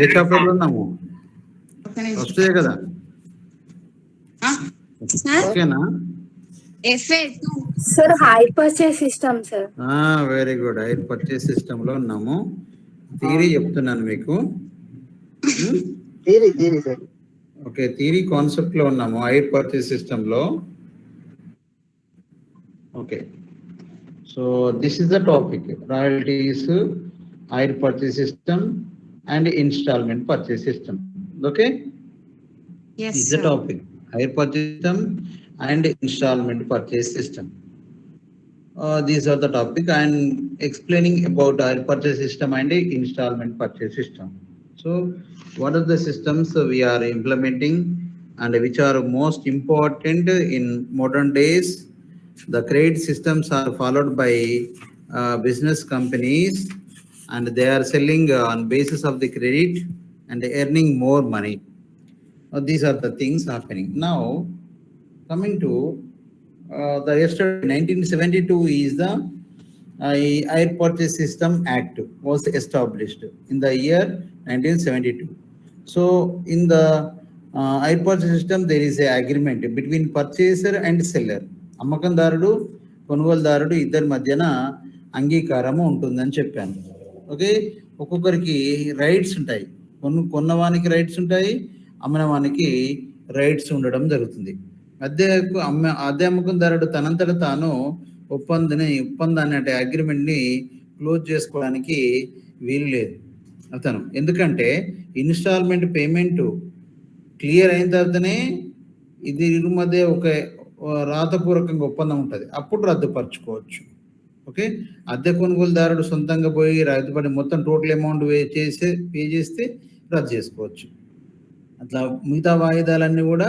ఏ చాప్టర్లో ఉన్నాము? ఫస్ట్ కదా? ఓకేనా? Sir hire purchase system sir. Very good. Hire purchase system లో ఉన్నాము. థియరీ చెప్తున్నాను మీకు. Theory sir. Okay, theory concept లో ఉన్నాము హైర్ పర్చేస్ సిస్టమ్ లో. Okay, so this is the topic, royalties, hire purchase system and installment purchase system. Okay, this is the topic, hire purchase system and installment purchase system. These are the topic I am explaining about hire purchase system and installment purchase system. So what are the systems we are implementing and which are most important in modern days? The credit systems are followed by business companies and they are selling on basis of the credit and earning more money. These are the things happening. Now, coming to the yesterday, 1972 is the Hire Purchase System Act was established in the year 1972. So, in the Hire Purchase System, there is an agreement between purchaser and seller. అమ్మకందారుడు కొనుగోలుదారుడు ఇద్దరి మధ్యన అంగీకారము ఉంటుందని చెప్పాను. Okay, ఒక్కొక్కరికి rights ఉంటాయి. కొన్నవానికి rights ఉంటాయి, అమ్మవానికి rights ఉండడం జరుగుతుంది. అద్దె అమ్మకందారుడు తనంతట తాను ఒప్పందాన్ని అంటే అగ్రిమెంట్ని క్లోజ్ చేసుకోవడానికి వీలు లేదు అతను. ఎందుకంటే ఇన్స్టాల్మెంట్ పేమెంట్ క్లియర్ అయిన తర్వాతనే ఇది ఇరు మధ్య ఒక రాతపూర్వకంగా ఒప్పందం ఉంటుంది, అప్పుడు రద్దుపరచుకోవచ్చు. ఓకే, అద్దె కొనుగోలుదారుడు సొంతంగా పోయి రైతుపడి మొత్తం టోటల్ అమౌంట్ పే చేస్తే రద్దు చేసుకోవచ్చు. అట్లా మిగతా వాయిదాలన్నీ కూడా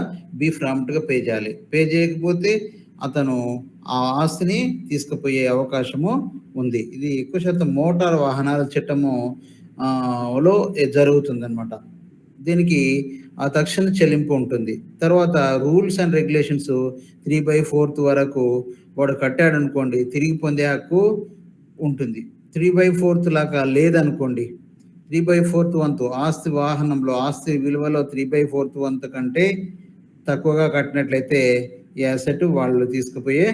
ప్రాంప్ట్గా పే చేయాలి. పే చేయకపోతే అతను ఆ ఆస్తిని తీసుకుపోయే అవకాశము ఉంది. ఇది ఎక్కువ శాతం మోటార్ వాహనాల చట్టము లో జరుగుతుంది అనమాట. దీనికి ఆ తక్షణ చెల్లింపు ఉంటుంది. తర్వాత రూల్స్ అండ్ రెగ్యులేషన్స్ 3/4 వరకు వాడు కట్టాడు అనుకోండి, తిరిగి పొందే హక్కు ఉంటుంది. 3/4 లాగా లేదనుకోండి, 3/4 వంతు ఆస్తి వాహనంలో ఆస్తి విలువలో 3/4 వంతు కంటే తక్కువగా కట్టినట్లయితే ఈ అసెట్ వాళ్ళు తీసుకుపోయే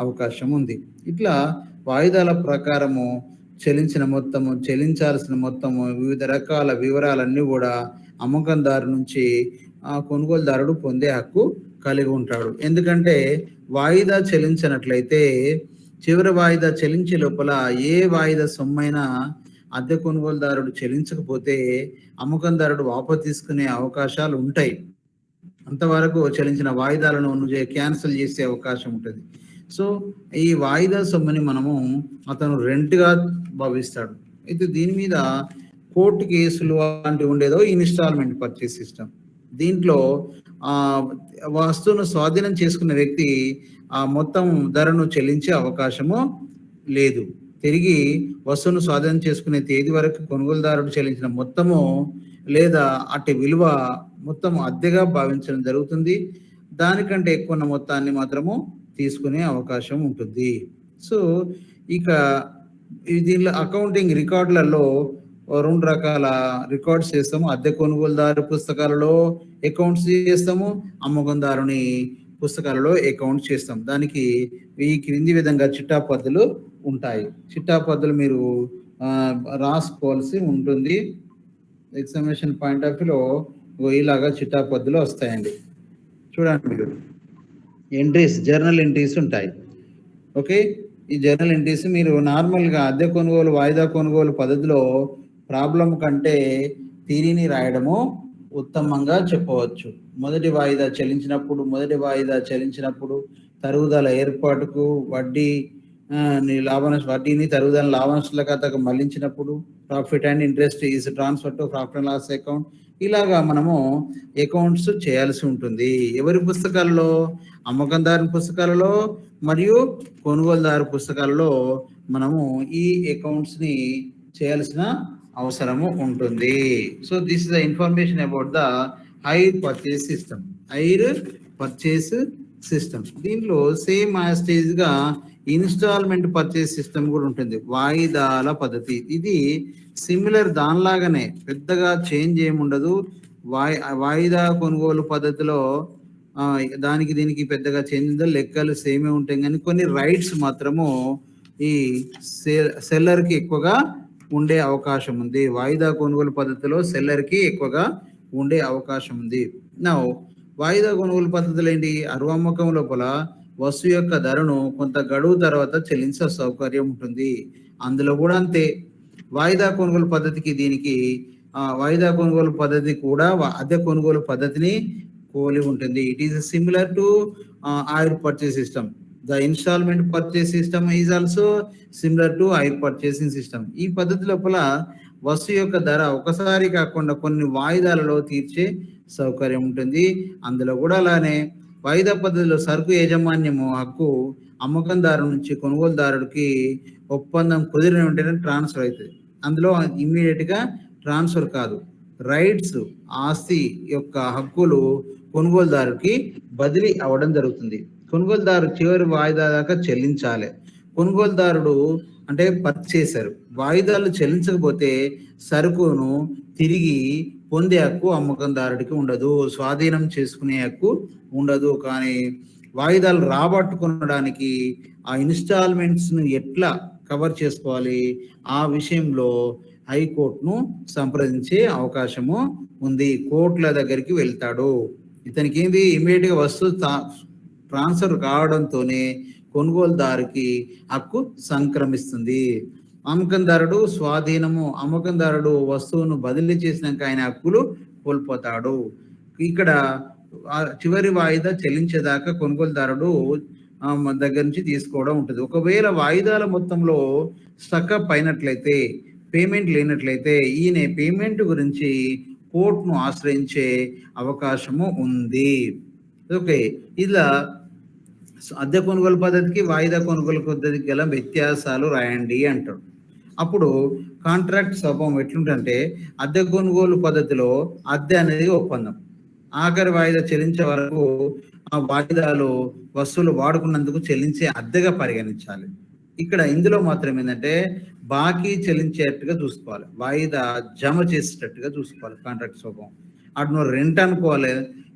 అవకాశం ఉంది. ఇట్లా వాయిదాల ప్రకారము చెల్లించాల్సిన మొత్తము వివిధ రకాల వివరాలన్నీ కూడా అమ్మకందారు నుంచి కొనుగోలుదారుడు పొందే హక్కు కలిగి ఉంటాడు. ఎందుకంటే వాయిదా చెల్లించినట్లయితే చివరి వాయిదా చెల్లించే లోపల ఏ వాయిదా సొమ్మైనా అద్దె కొనుగోలుదారుడు చెల్లించకపోతే అమ్మకందారుడు వాపసు తీసుకునే అవకాశాలు ఉంటాయి. అంతవరకు చెల్లించిన వాయిదాలను క్యాన్సిల్ చేసే అవకాశం ఉంటుంది. సో ఈ వాయిదా సొమ్ముని మనము అతను రెంట్గా భావిస్తాడు. అయితే దీని మీద కోర్టు కేసులు అలాంటివి ఉండేదో ఇన్స్టాల్మెంట్ పర్చేస్ సిస్టమ్. దీంట్లో వస్తువును స్వాధీనం చేసుకున్న వ్యక్తి ఆ మొత్తం ధరను చెల్లించే అవకాశము లేదు. తిరిగి వస్తువును స్వాధీనం చేసుకునే తేదీ వరకు కొనుగోలుదారుడు చెల్లించిన మొత్తము లేదా అట్టి విలువ మొత్తం అద్దెగా భావించడం జరుగుతుంది. దానికంటే ఎక్కువ ఉన్న మొత్తాన్ని మాత్రము తీసుకునే అవకాశం ఉంటుంది. సో ఇక దీనిలో అకౌంటింగ్ రికార్డులలో 2 రకాల రికార్డ్స్ చేస్తాము. అద్దె కొనుగోలుదారు పుస్తకాలలో అకౌంట్స్ చేస్తాము, అమ్మకందారుని పుస్తకాలలో అకౌంట్స్ చేస్తాం. దానికి ఈ క్రింది విధంగా చిట్టా పద్ధతులు ఉంటాయి. చిట్టా పద్ధతులు మీరు రాసుకోవాల్సి ఉంటుంది. ఎగ్జామినేషన్ పాయింట్ ఆఫ్ వ్యూలో ఇలాగా చిట్టా పద్ధతులు వస్తాయండి. చూడండి, మీరు ఎంట్రీస్, జర్నల్ ఎంట్రీస్ ఉంటాయి. ఓకే, ఈ జర్నల్ ఎంట్రీస్ మీరు నార్మల్గా అద్దె కొనుగోలు వాయిదా కొనుగోలు పద్ధతిలో ప్రాబ్లం కంటే థియరీని రాయడము ఉత్తమంగా చెప్పవచ్చు. మొదటి వాయిదా చెల్లించినప్పుడు తరుగుదల ఏర్పాటుకు వడ్డీని తరుగుదల లాభనష్టాల ఖాతాకు మళ్లించినప్పుడు profit and interest is transfer to profit and loss account. ఇలాగా మనము అకౌంట్స్ చేయాల్సి ఉంటుంది. ఎవరి పుస్తకాలలో? అమ్మకందారు పుస్తకాలలో మరియు కొనుగోలుదారు పుస్తకాలలో మనము ఈ అకౌంట్స్ని చేయాల్సిన అవసరము ఉంటుంది. So this is the information about the hire purchase system. Hire purchase systems. దీంట్లో సేమ్ యాస్టేజ్ గా ఇన్స్టాల్మెంట్ పర్చేస్ సిస్టమ్ కూడా ఉంటుంది, వాయిదాల పద్ధతి. ఇది సిమిలర్ దానిలాగానే, పెద్దగా చేంజ్ ఏముండదు. వాయిదా కొనుగోలు పద్ధతిలో దానికి దీనికి పెద్దగా చేంజ్ ఉండదు, లెక్కలు సేమే ఉంటాయి, కానీ కొన్ని రైట్స్ మాత్రము ఈ సెల్లర్కి ఎక్కువగా ఉండే అవకాశం ఉంది. వాయిదా కొనుగోలు పద్ధతిలో సెల్లర్కి ఎక్కువగా ఉండే అవకాశం ఉంది. నా వాయిదా కొనుగోలు పద్ధతులు ఏంటి? అమ్మకం లోపల వస్తువు యొక్క ధరను కొంత గడువు తర్వాత చెల్లించే సౌకర్యం ఉంటుంది. అందులో కూడా అంతే. వాయిదా కొనుగోలు పద్ధతికి దీనికి వాయిదా కొనుగోలు పద్ధతి కూడా అద్దె కొనుగోలు పద్ధతిని పోలి ఉంటుంది. It is similar to hire purchase system. The installment purchase system is also similar to hire purchasing system. ఈ పద్ధతి లోపల వస్తువు యొక్క ధర ఒకసారి కాకుండా కొన్ని వాయిదాలలో తీర్చే సౌకర్యం ఉంటుంది. అందులో కూడా అలానే వాయిదా పద్ధతిలో సరుకు యాజమాన్యము హక్కు అమ్మకందారు నుంచి కొనుగోలుదారుడికి ఒప్పందం కుదిరిన వెంటనే ట్రాన్స్ఫర్ అవుతుంది. అందులో ఇమ్మీడియట్ గా ట్రాన్స్ఫర్ కాదు, రైట్స్ ఆస్తి యొక్క హక్కులు కొనుగోలుదారుకి బదిలీ అవ్వడం జరుగుతుంది. కొనుగోలుదారు చివరి వాయిదా దాకా చెల్లించాలి. కొనుగోలుదారుడు అంటే పర్చేసర్ వాయిదాలు చెల్లించకపోతే సరుకును తిరిగి పొందే హక్కు అమ్మకందారుడికి ఉండదు, స్వాధీనం చేసుకునే హక్కు ఉండదు. కానీ వాయిదాలు రాబట్టుకోవడానికి ఆ ఇన్స్టాల్మెంట్స్ ను ఎట్లా కవర్ చేసుకోవాలి, ఆ విషయంలో హైకోర్టును సంప్రదించే అవకాశము ఉంది. కోర్టుల దగ్గరికి వెళ్తాడు. ఇతనికి ఏంది, ఇమీడియట్ గా వస్తువు ట్రాన్స్ఫర్ కావడంతోనే కొనుగోలుదారుకి హక్కు సంక్రమిస్తుంది. అమ్మకందారుడు స్వాధీనము, అమ్మకందారుడు వస్తువును బదిలీ చేసినాక ఆయన హక్కులు కోల్పోతాడు. ఇక్కడ చివరి వాయిదా చెల్లించేదాకా కొనుగోలుదారుడు దగ్గర నుంచి తీసుకోవడం ఉంటుంది. ఒకవేళ వాయిదాల మొత్తంలో స్టక్అప్ అయినట్లయితే, పేమెంట్ లేనట్లయితే ఈయన పేమెంట్ గురించి కోర్టును ఆశ్రయించే అవకాశము ఉంది. ఓకే, ఇలా అద్దె కొనుగోలు పద్ధతికి వాయిదా కొనుగోలు పద్ధతికి గల వ్యత్యాసాలు రాయండి అంటాడు. అప్పుడు కాంట్రాక్ట్ స్వభావం ఎట్లుంటే, అద్దె కొనుగోలు పద్ధతిలో అద్దె అనేది ఒప్పందం. ఆఖరి వాయిదా చెల్లించే వరకు ఆ వాయిదాలు వస్తువులు వాడుకున్నందుకు చెల్లించే అద్దెగా పరిగణించాలి. ఇక్కడ ఇందులో మాత్రం ఏంటంటే బాకీ చెల్లించేటట్టుగా చూసుకోవాలి, వాయిదా జమ చేసేటట్టుగా చూసుకోవాలి. కాంట్రాక్ట్ స్వభావం అటు నువ్వు రెంట్ అనుకోవాలి,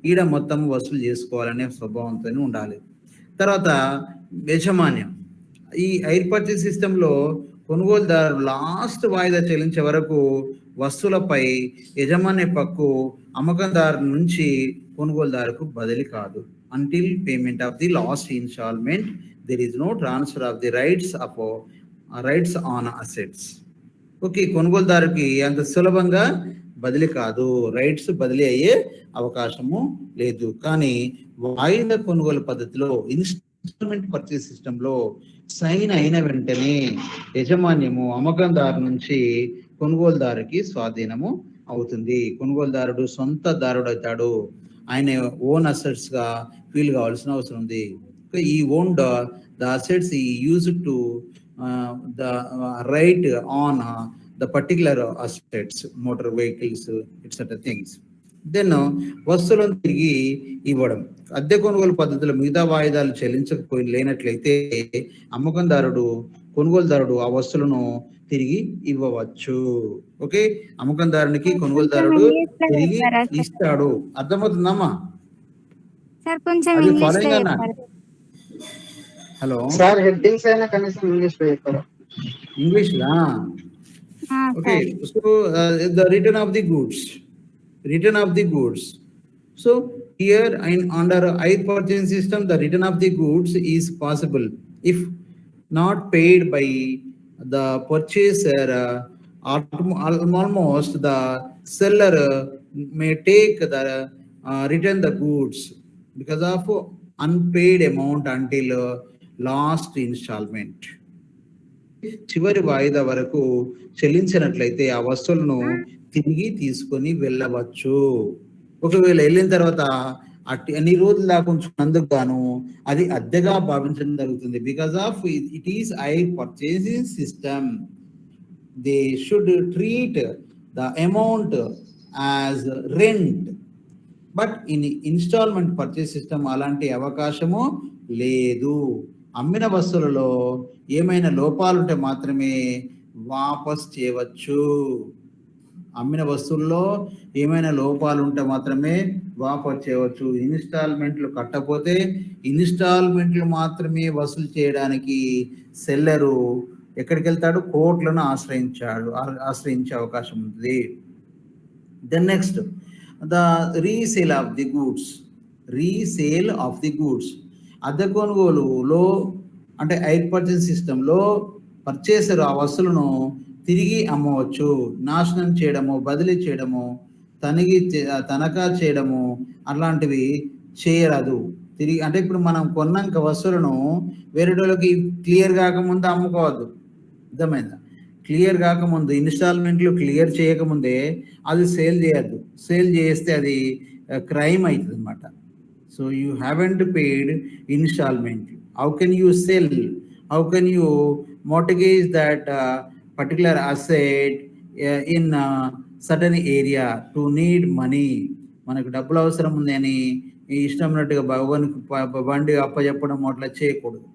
ఈడ మొత్తం వసూలు చేసుకోవాలనే స్వభావంతో ఉండాలి. తర్వాత యజమాన్యం. ఈ హైర్ పర్చేస్ సిస్టంలో కొనుగోలుదారు లాస్ట్ వాయిదా చెల్లించే వరకు వస్తువులపై యజమాన్య హక్కు అమ్మకందారు నుంచి కొనుగోలుదారుకు బదిలీ కాదు. Until payment of the last instalment there is no transfer of the rights on assets. Okay, కొనుగోలుదారుకి అంత సులభంగా బదిలీ కాదు, రైట్స్ బదిలీ అయ్యే అవకాశము లేదు. కానీ వాయిదా కొనుగోలు పద్ధతిలో ఇన్స్టాల్మెంట్ పర్చేస్ సిస్టంలో సైన్ అయిన వెంటనే యజమాన్యము అమ్మకందారు నుంచి కొనుగోలుదారుకి స్వాధీనము అవుతుంది. కొనుగోలుదారుడు సొంత దారుడు అవుతాడు, ఆయన ఓన్ అసెట్స్ గా ఫీల్ కావాల్సిన అవసరం ఉంది. He owned the assets he used to the right on the particular assets, motor vehicles, etc. things. Then వస్తువులను తిరిగి ఇవ్వడం. అద్దె కొనుగోలు పద్ధతిలో మిగతా వాయిదాలు లేనట్లయితే అమ్మకందారుడు కొనుగోలుదారుడు ఆ వస్తువులను తిరిగి ఇవ్వవచ్చు. ఓకే, అమ్మకందారునికి కొనుగోలుదారుడు తిరిగి ఇస్తాడు. అర్థమవుతుందమ్మా? హలో సార్, హెడ్డింగ్స్ అయినా కనీసం ఇంగ్లీష్ లో చెప్పారు. ఇంగ్లీష్ లా? Okay, so the return of the goods. So here under hire purchasing system the return of the goods is possible if not paid by the purchaser. Almost the seller may take the return the goods because of unpaid amount until last installment. చివరి వాయిదా వరకు చెల్లించినట్లయితే ఆ వస్తువులను తిరిగి తీసుకొని వెళ్ళవచ్చు. ఒకవేళ వెళ్ళిన తర్వాత అన్ని రోజులు దాకా ఉంచుకున్నందుకు గాను అది అద్దెగా భావించడం జరుగుతుంది. Because of it is hire purchasing system, they should treat the amount as rent. But in installment purchase system అలాంటి అవకాశము లేదు. అమ్మిన వస్తువులలో ఏమైనా లోపాలుంటే మాత్రమే వాపస్ చేయవచ్చు. అమ్మిన వస్తువుల్లో ఏమైనా లోపాలు ఉంటే మాత్రమే వాపస్ చేయవచ్చు. ఇన్స్టాల్మెంట్లు కట్టకపోతే ఇన్స్టాల్మెంట్లు మాత్రమే వసూలు చేయడానికి సెల్లరు ఎక్కడికి వెళ్తాడు? కోర్టులను ఆశ్రయించే అవకాశం ఉంది. Then next the resale of the goods. అద్దె కొనుగోలులో అంటే హైర్ పర్చేస్ సిస్టంలో పర్చేసర్ ఆ వస్తువులను తిరిగి అమ్మవచ్చు. నాశనం చేయడము, బదిలీ చేయడము, తనఖా చేయడము అలాంటివి చేయరాదు. తిరిగి అంటే ఇప్పుడు మనం కొన్నాక వస్తువులను వేరేటోళ్ళకి క్లియర్ కాకముందు అమ్ముకోవద్దు. అర్థమైందా? క్లియర్ కాకముందు ఇన్స్టాల్మెంట్లు క్లియర్ చేయకముందే అది సేల్ చేయద్దు. సేల్ చేస్తే అది క్రైమ్ అవుతుంది అనమాట. So you haven't paid installment. How can you sell? How can you mortgage that particular asset in certain area to need money? మనకు డబ్బులు అవసరం ఉంది అని ఇష్టమైనట్టుగా బండి అప్పచెప్పడం అట్లా చేయకూడదు.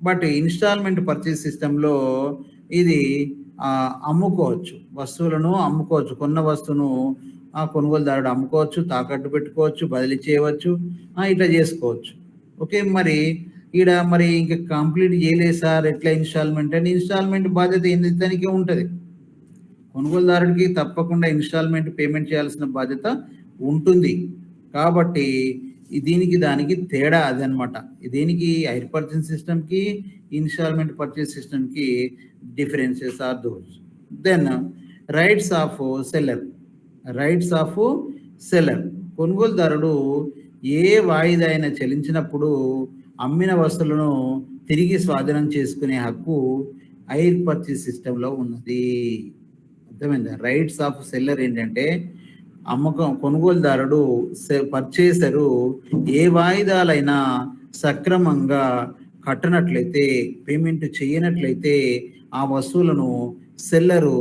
బట్ ఇన్స్టాల్మెంట్ పర్చేస్ సిస్టంలో ఇది అమ్ముకోవచ్చు, వస్తువులను అమ్ముకోవచ్చు. కొన్న వస్తువును కొనుగోలుదారుడు అమ్ముకోవచ్చు, తాకట్టు పెట్టుకోవచ్చు, బదిలీ చేయవచ్చు, ఇట్లా చేసుకోవచ్చు. ఓకే, మరి ఈడ మరి ఇంకా కంప్లీట్ చేయలేదు సార్, ఎట్లా ఇన్స్టాల్మెంట్ అని? ఇన్స్టాల్మెంట్ బాధ్యత ఇతనికి ఉంటుంది. కొనుగోలుదారుడికి తప్పకుండా ఇన్స్టాల్మెంట్ పేమెంట్ చేయాల్సిన బాధ్యత ఉంటుంది. కాబట్టి దీనికి దానికి తేడా అదనమాట. దీనికి హైర్ పర్చేస్ సిస్టమ్కి ఇన్స్టాల్మెంట్ పర్చేస్ సిస్టమ్కి differences are those. Then rights of seller. కొనుగోలుదారుడు ఏ వాయిదా అయినా చెల్లించినప్పుడు అమ్మిన వస్తువులను తిరిగి స్వాధీనం చేసుకునే హక్కు హైర్ పర్చేస్ సిస్టంలో ఉన్నది. అర్థమైందా? రైట్స్ ఆఫ్ సెల్లర్ ఏంటంటే కొనుగోలుదారుడు పర్చేసరు ఏ వాయిదాలైనా సక్రమంగా కట్టనట్లయితే, పేమెంట్ చేయనట్లయితే ఆ వస్తువులను సెల్లరు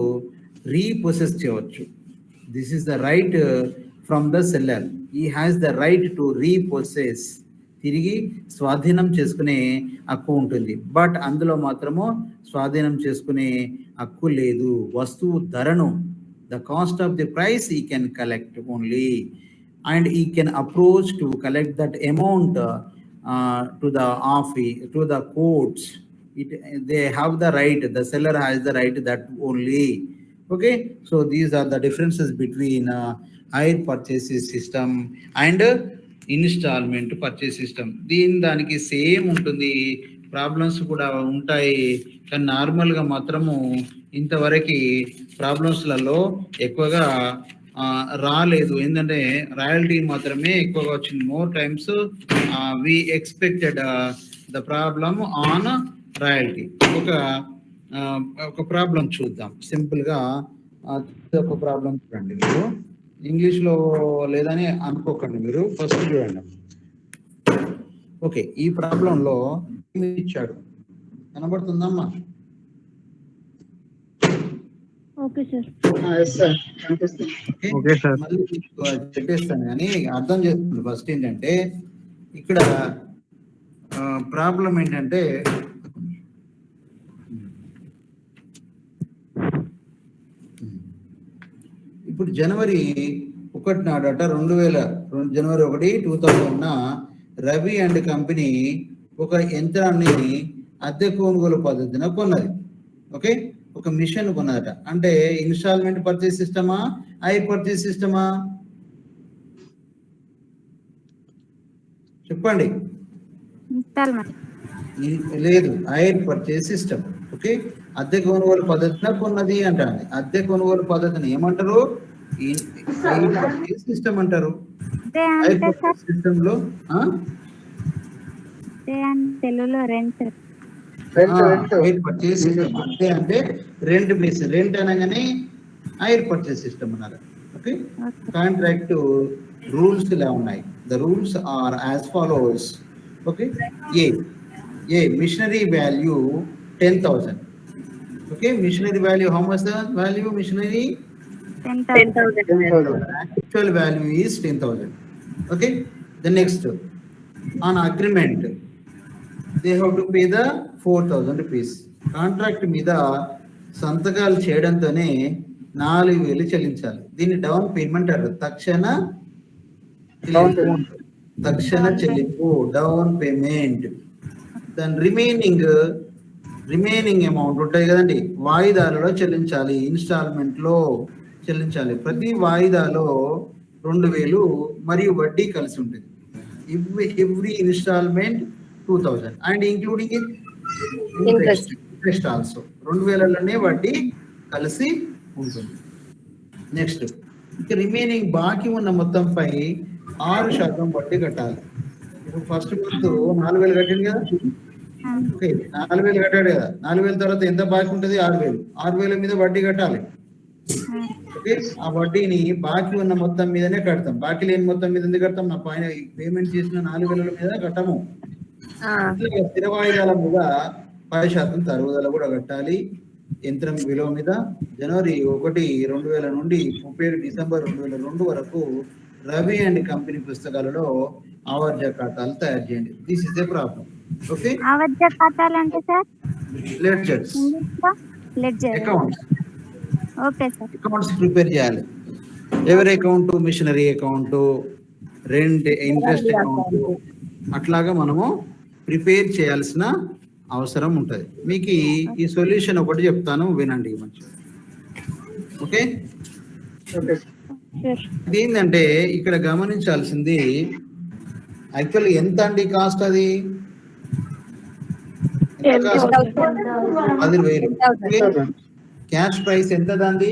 రీపొసెస్ చేయవచ్చు. This is the right from the seller. He has the right to repossess. తిరిగి స్వాధీనం చేసుకునే హక్కు ఉంటుంది. బట్ అందులో మాత్రము స్వాధీనం చేసుకునే హక్కు లేదు. వస్తువు ధరను, the cost of the price he can collect only, and he can approach to collect that amount to the office, to the courts. They have the right, the seller has the right that only. Okay, so these are the differences between hire purchase system and installment purchase system. దానికి same ఉంటుంది, problems కూడా ఉంటాయి, కానీ నార్మల్గా మాత్రము ఇంతవరకు ప్రాబ్లమ్స్లలో ఎక్కువగా రాలేదు. ఏంటంటే రాయల్టీ మాత్రమే ఎక్కువగా వచ్చింది. More times we expected the problem on royalty. ఒక ప్రాబ్లం చూద్దాం సింపుల్గా. ఒక ప్రాబ్లం చూడండి. మీరు ఇంగ్లీష్లో లేదని అనుకోకండి, మీరు ఫస్ట్ చూడండి. ఓకే, ఈ ప్రాబ్లంలో ఇచ్చాడు, కనబడుతుందమ్మా? Okay sir. మళ్ళీ చెప్పేస్తాను కానీ అర్థం చేస్తుంది. ఫస్ట్ ఏంటంటే ఇక్కడ ప్రాబ్లం ఏంటంటే ఇప్పుడు జనవరి 1 నాడట, జనవరి 1, 2000 రవి అండ్ కంపెనీ ఒక యంత్రాన్ని అద్దె కొనుగోలు పద్ధతిన కొన్నది. ఓకే, ఒక మిషన్ కొన్నదట. అంటే ఇన్స్టాల్మెంట్ పర్చేస్ సిస్టమా, హైర్ పర్చేస్ సిస్టమా? చెప్పండి. లేదు, హైర్ పర్చేస్ సిస్టమ్. ఓకే, అద్దె కొనుగోలు పద్ధతిన కొన్నది అంటారు. అద్దె కొనుగోలు పద్ధతిని ఏమంటారు? హైర్ పర్చేస్ సిస్టమ్ అంటారు. హైర్ పర్చేస్ సిస్టమ్ లో హైర్ పర్చేస్ సిస్టమ్ అంటే రెంట్ బేస్. రెంట్ అనగానే హైర్ పర్చేస్ సిస్టమ్ అన్నారు. ఓకే, కాంట్రాక్ట్ రూల్స్ ఇలా ఉన్నాయి. The rules are as follows. Okay, a machinery value 10,000. Okay, missionary value, how much the value missionary? 10,000. Actual value is 10,000. Okay, the next, on agreement they have to pay the 4,000 rupees. Contract మీద సంతకాలు చేయడంతోనే 4,000 చెల్లించాలి. దీన్ని down payment అంటారు. తక్షణ చెల్లింపు, down payment. దాని remaining amount ఉంటాయి కదండి, వాయిదాలలో చెల్లించాలి, ఇన్స్టాల్మెంట్ లో చెల్లించాలి. ప్రతి వాయిదాలో 2,000 మరియు వడ్డీ కలిసి ఉంటుంది. Every instalment 2,000 and including interest also. 2,000లోనే వడ్డీ కలిసి ఉంటుంది. నెక్స్ట్, ఇక రిమైనింగ్ బాకీ ఉన్న మొత్తంపై 6% వడ్డీ కట్టాలి. ఇప్పుడు ఫస్ట్ మంత్ 4,000 కట్టింది కదా, ఓకే 4,000 కట్టాడు కదా, 4,000 తర్వాత ఎంత బాకీ ఉంటుంది? 6,000. 6,000 మీద వడ్డీ కట్టాలి. ఓకే, ఆ వడ్డీని బాకీ ఉన్న మొత్తం మీదనే కడతాం. బాకీ లేని మొత్తం మీద ఎందుకు కడతాం? నా పైన పేమెంట్ చేసిన 4,000 మీద కట్టము. స్థిర వాయిదాల మీద 10% తరుగుదల కూడా కట్టాలి. యంత్రం విలువ మీద జనవరి 1, 2000 నుండి 31 డిసెంబర్ 2002 వరకు రవి అండ్ కంపెనీ పుస్తకాలలో ఆవర్జ ఖాతాలు తయారు చేయండి. This is a problem. Okay, ఆవర్జ ఖాతాలు అంటే sir ledgers, accounts. Okay sir, accounts prepare చేయాలి. ఎవరి అకౌంట్? Machinery account, rent, interest account, అట్లాగా మనము ప్రిపేర్ చేయాల్సిన అవసరం ఉంటుంది. మీకు ఈ సొల్యూషన్ ఒకటి చెప్తాను, వినండి మంచిగా. ఓకే, ఏంటంటే ఇక్కడ గమనించాల్సింది యాక్చువల్ ఎంత అండి కాస్ట్? అది 10,000. క్యాష్ ప్రైస్ ఎంత దాంది?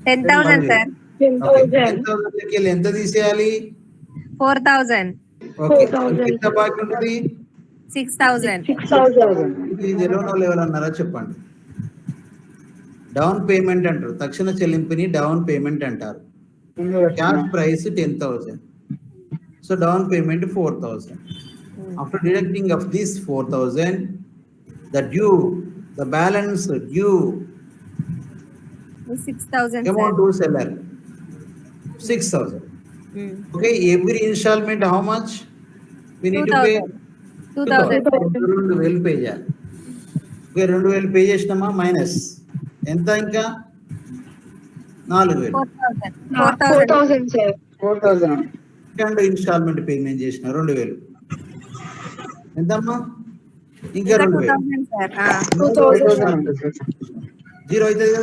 10,000 సార్. 10,000 ఎంత తీసేయాలి? 4,000. ఓకే, ఎంత బాకీ ఉంటుంది? 6,000. ఇది ఎలానో లెవెల్ అన్నారా చెప్పండి. డౌన్ పేమెంట్ అంటారు. తక్షణ చెల్లింపుని డౌన్ పేమెంట్ అంటారు. Cash prize 10,000. So down payment 4,000. After deducting of this 4,000, the balance due 6,000 amount to seller 6,000. Okay, every installment how much we need to pay? 2,000. 2,000 pay చేయాలి. ఓకే, 2,000 పే చేసినామా, మైనస్ ఎంత? ఇంకా 4,000. 4,000 sir. 4,000 second instalment payment చేసిన 2,000 ఎంతమ్మా? ఇంకా 2,000 sir. 0 అవుతుంది కదా.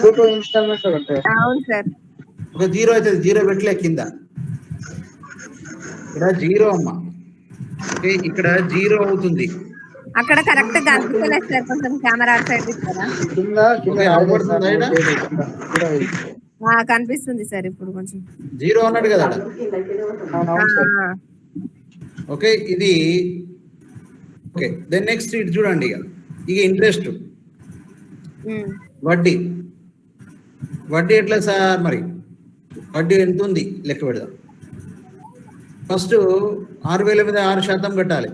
అవును sir. ఒక 0 అవుతుంది. 0 పెట్టలే కింద, ఇక్కడ 0 అమ్మా. ఓకే, ఇక్కడ 0 అవుతుంది. అక్కడ కరెక్ట్ గా కనిపించలేదు సార్, కొంచెం కెమెరా సైడ్ ఇస్తారా? కనిపిస్తుంది సార్ ఇప్పుడు కొంచెం. 0 అన్నాడు కదా. ఓకే, ఇది ఓకే. దెన్ నెక్స్ట్ ఇటు చూడండి. ఇక ఇంట్రెస్ట్, వడ్డీ ఎట్లా సార్? మరి వడ్డీ ఎంత ఉంది లెక్క పెడదాం. ఫస్ట్ 6,000 మీద 6% కట్టాలి.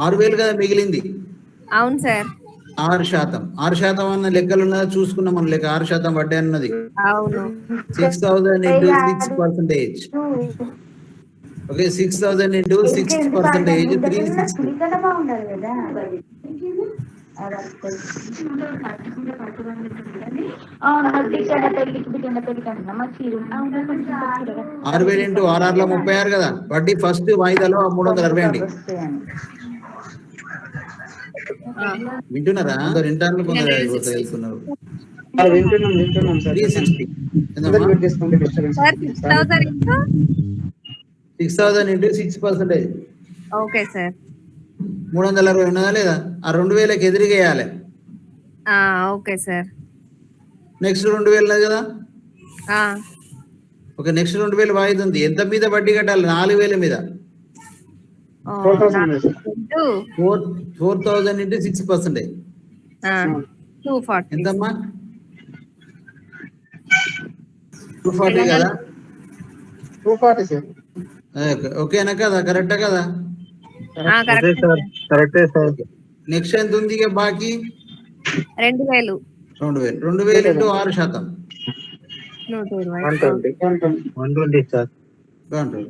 6,000 కదా మిగిలింది. అవును సార్. 6% అన్న లెక్కలు ఉన్నదా చూసుకున్నాం మనం. లెక్క 6% వడ్డీ అన్నది. అవును. 6,000 into 6%. Okay, 6,000 into 6%, 360. ఆరు వేలు ఇంటూ 6,6లో 36 కదా. వడ్డీ ఫస్ట్ వాయిదాలో 360 అండి. వింటున్నారా? కొందరు ఇంటర్లు, కొందరు వెళ్తున్నారు. 360. 6,000 into 6%. Okay sir. 360 ఉన్నదా లేదా? ఆ 2,000కి ఎదురుగేయాలి. Okay sir. నెక్స్ట్ 2,000 కదా. ఓకే, నెక్స్ట్ 2,000 వాయిదా ఉంది. ఎంత మీద వడ్డీ కట్టాలి? 4,000 మీద. 4,000 into 6%. 240. ఎంతమ్మా? 240 కదా. 240 సార్. ఓకేనా కదా? కరెక్టా కదా? కరెక్టే సార్. నెక్స్ట్ ఎంత ఉంది ఇక బాకీ? 2,000. 2,000 into 6%. 120 సార్. కంట్రోల్.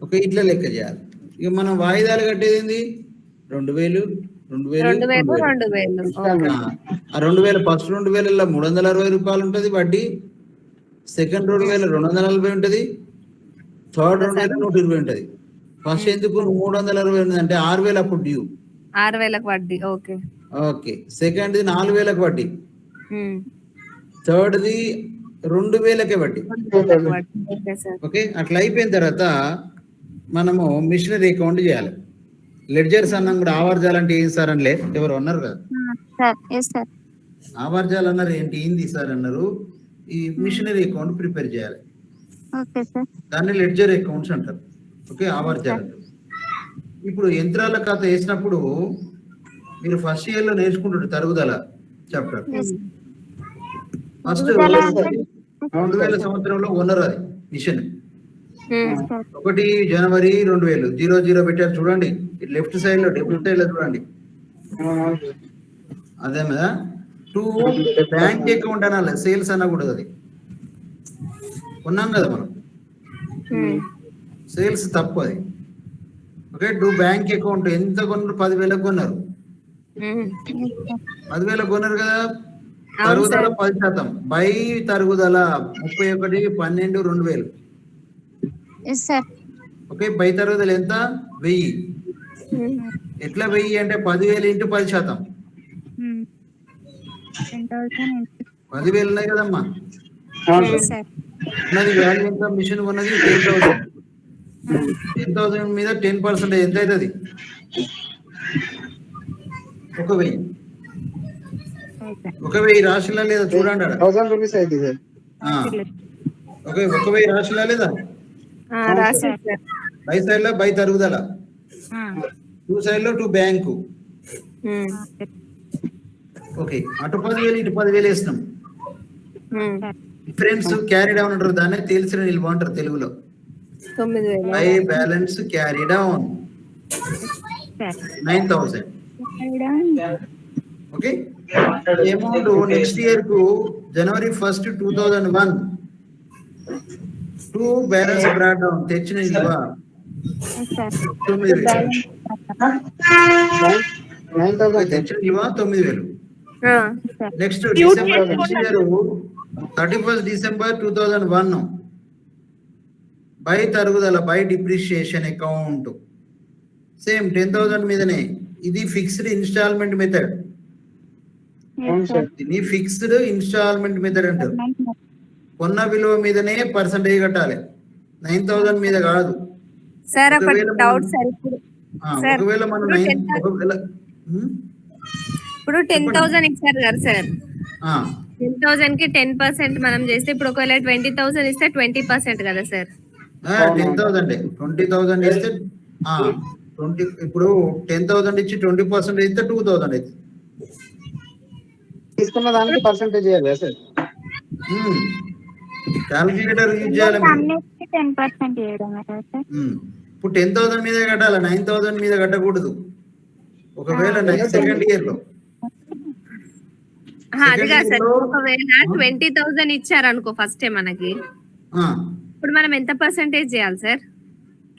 ఓకే, ఇట్లా లెక్క చేయాలి. ఇక మనం వాయిదాలు కట్టేది ఏంది? 2000 2000 2000 ఆ 2000 ఫస్ట్ 2000 360 రూపాయలు ఉంటుంది వడ్డీ, సెకండ్ 2000 240 ఉంటుంది, థర్డ్ 2000 120 ఉంటుంది. ఫస్ట్ ఎందుకు 360 ఉంది అంటే 6000 అప్పుడు డ్యూ. 6000 వడ్డీ. ఓకే ఓకే, సెకండ్ది 4000 వడ్డీ, థర్డ్ది 2000 వడ్డీ. Okay sir. ఓకే, అట్లా అయిపోయిన తర్వాత మనము మిషనరీ అకౌంట్ చేయాలి. లెడ్జర్స్ అన్నాం కూడా. ఆవర్జాలు అంటే ఏం సార్ అనలే, ఎవరు అన్నారు కదా. Sir yes sir. ఆవర్జాలు అన్నారు, ఏంటి ఏంది సార్ అన్నారు. ఈ మిషనరీ అకౌంట్ ప్రిపేర్ చేయాలి. Okay sir. దాన్ని లెడ్జర్ అకౌంట్స్ అంటారు. ఓకే, ఆవర్జాలు అంటారు. ఇప్పుడు యంత్రాల ఖాతా వేసినప్పుడు మీరు ఫస్ట్ ఇయర్ లో నేర్చుకుంటారు తరుగుదల చాప్టర్. ఫస్ట్ 2000 సంవత్సరంలో ఓనర్ అది మిషన్. 1 జనవరి 2000 00 పెట్టారు చూడండి, లెఫ్ట్ సైడ్ లో డెబిట్ సైడ్ లో చూడండి. అదే మీద 2 బ్యాంక్ అకౌంట్ అనాలి, సేల్స్ అనకూడదు. అది కొన్నాం కదా మనం, సేల్స్ తప్పు అది. Okay, 2 bank account. ఎంత కొన్నారు? 10,000 కొన్నారు. 10,000 కొన్నారు కదా. తరుగుదల 10%, బై తరుగుదల 31 12 2000. Yes sir. ఓకే, బై తరుగుదల ఎంత? 1000. ఎట్లా 1000 అంటే 10,000 ఇంటూ 10%. 10,000 ఉన్నాయి కదమ్మా. ఉన్నది వాల్యూ ఎంత? మిషన్ ఉన్నది 10,000. 10,000 మీద 10% ఎంత అవుతుంది? 1,000. 1,000 రాశిలా లేదా చూడండి. 1000 రూపీస్ అవుతుంది సార్. ఓకే, 1,000 రాశిలా లేదా? బై సైడ్ లో బై తరుగుదల, 2 సైడ్ లో 2 బ్యాంకు. ఓకే, అటు 10,000 ఇటు 10,000 వేసినాం. డిఫరెన్స్ క్యారీ డౌన్ అంటారు, దాన్ని తేల్చిన నిల్వ అంటారు తెలుగులో. By balance carry down 9,000. Okay, amount next year కు జనవరి 1, 2001 2 బ్యాలెన్స్ బ్రాట్ డౌన్, తెచ్చిన నిల్వ 9,000. తెచ్చిన నిల్వ 9,000. Next December next year 31 December 2001 by తరుగుదల, బై డిప్రిషియేషన్ అకౌంట్ సేమ్ 10,000 మీదనే. ఇది ఫిక్స్డ్ ఇన్స్టాల్మెంట్ మెథడ్. ఇది ఫిక్స్డ్ ఇన్స్టాల్మెంట్ మెథడ్ అంటారు. కొన్న విలువ మీదనే పర్సంటేజ్ కట్టాలి, 9,000 మీద కాదు. సార్ ఒక డౌట్ సార్. ఒకవేళ మనం ఇప్పుడు 10,000 ఇచ్చారు కదా సార్, 10,000 కి 10% మనం చేస్తే, ఇప్పుడు ఒకవేళ 20,000 ఇస్తే 20% కదా సార్? 10,000 20,000 ఇస్తే 20. ఇప్పుడు 10,000 ఇచ్చి 20% ఇస్తే 2,000 అయితే తీసుకున్న దానికి పర్సెంటేజ్ చేయాలి సార్. క్యాలిక్యులేటర్ యూజ్ చేయాలి. 10% చేయడమే సార్. ఇప్పుడు 10,000 మీద కట్టాలి, 9,000 మీద కట్టకూడదు. ఒకవేళ నెక్స్ట్ సెకండ్ ఇయర్ లో అదిగా సార్, ఒకవేళ 20,000 ఇచ్చారు అనుకో ఫస్ట్ మనకి, ఇప్పుడు మనం ఎంత పర్సెంటేజ్ చేయాలి సార్?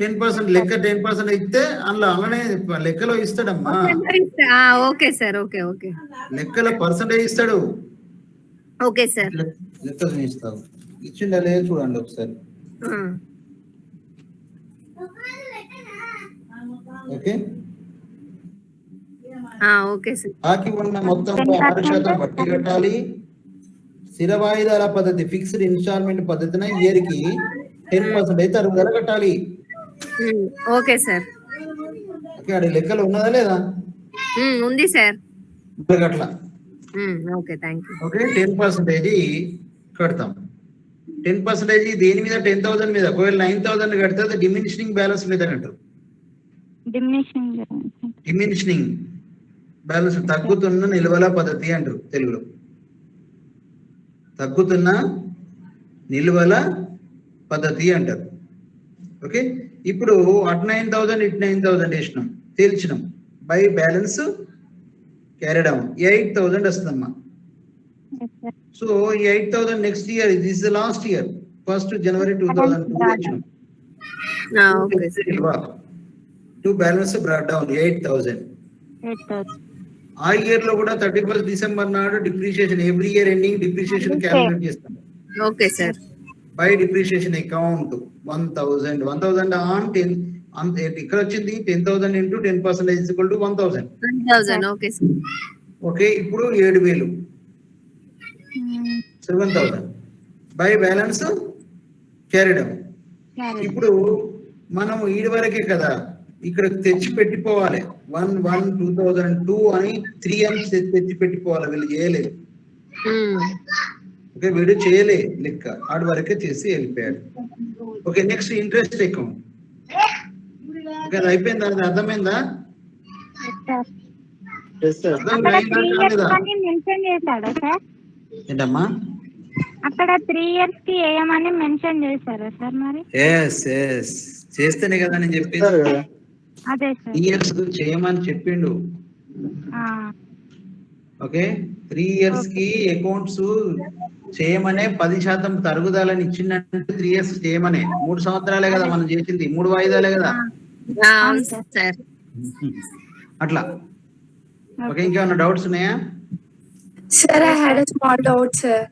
10% లెక్క 10% ఇస్తే అలానే లెక్కలో ఇస్తాడమ్మా. Okay sir. ఓకే ఓకే, లెక్కలో పర్సెంటేజ్ ఇస్తాడు. Okay sir. లెక్క ఇస్తావు, ఇచ్చిండా లేదు చూడండి ఒకసారి. Okay okay sir. బాకీ ఉన్న మొత్తం 6% వడ్డీ కట్టాలి. స్థిర వాయిదాల పద్ధతి, ఫిక్స్డ్ ఇన్స్టాల్మెంట్ పద్ధతిన ఇయర్ కి 10% అయితే తరుగుదల కట్టాలి. Okay sir. ఓకే, అది లెక్కలు ఉన్నదా లేదా? ఉంది సార్. అట్లా. Okay, thank you. ఓకే, 10% కడతాం. 10% దేని మీద? 10,000 మీద. ఒకవేళ 9,000 కడితే అది డిమినిషింగ్ బ్యాలెన్స్ మీద అంటారు. డిమినిషింగ్ బ్యాలెన్స్, తగ్గుతున్న నిల్వల పద్ధతి అంటారు తెలుగులో. తగ్గుతున్న నిల్వల పద్ధతి అంటారు. ఓకే, ఇప్పుడు అటు 9,000 ఇటు 9,000 వేసినాం, తేల్చినాం. బై బ్యాలెన్స్ క్యారీ డౌన్ 8,000 వస్తుందమ్మా. So 8,000 next year, this is the last year, 1 జనవరి 2002 తెచ్చినాం. Okay to balance brought down 8,000. 8,000. ఆ ఇయర్ లో కూడా 31st డిసెంబర్ నాడు depreciation every year ending depreciation Okay. Calculate చేస్తాం. Okay sir. By depreciation account 1,000 on 10 ఇక్కడ వచ్చింది 10,000 into 10% is equal to 1,000. 1,000 okay sir. Okay, ఇప్పుడు 7,000 7,000 బై బ్యాలెన్స్ క్యారీడ్ అవుట్. ఇప్పుడు మనం ఈడి వరకే కదా ఇక్కడ తెచ్చి పెట్టిపోవాలి 1,1,2002 అని 3 ఇయర్స్ తెచ్చి పెట్టిపోవాలి. వీళ్ళు చేయలేదు. ఓకే, వీడు చేయలే లెక్క, ఆడి వరకే చేసి వెళ్ళిపోయాడు. Okay, next interest account. Okay, అది అయిపోయిందా? అది అర్థమైందా? అక్కడ 3 years అని మెన్షన్ చేశాడా సార్? ఏంటమ్మా? అక్కడ 3 years కి ఏమని మెన్షన్ చేశారా సార్ మరి? ఎస్ చేస్తేనే కదా నేను చెప్పింది. అదే సార్. 3 ఇయర్స్ చేయమని చెప్పిండు. ఓకే, 3 ఇయర్స్ కి అకౌంట్స్ చేయమనే 10% తరుగుదలని ఇచ్చిందంటే 3 ఇయర్స్ చేయమనే. 3 సంవత్సరాలే కదా మనం చేసింది, 3 వాయిదాలే కదా సార్. అట్లా. ఓకే, ఇంకేమైనా డౌట్స్ ఉన్నాయా? Sir I had a small doubt sir.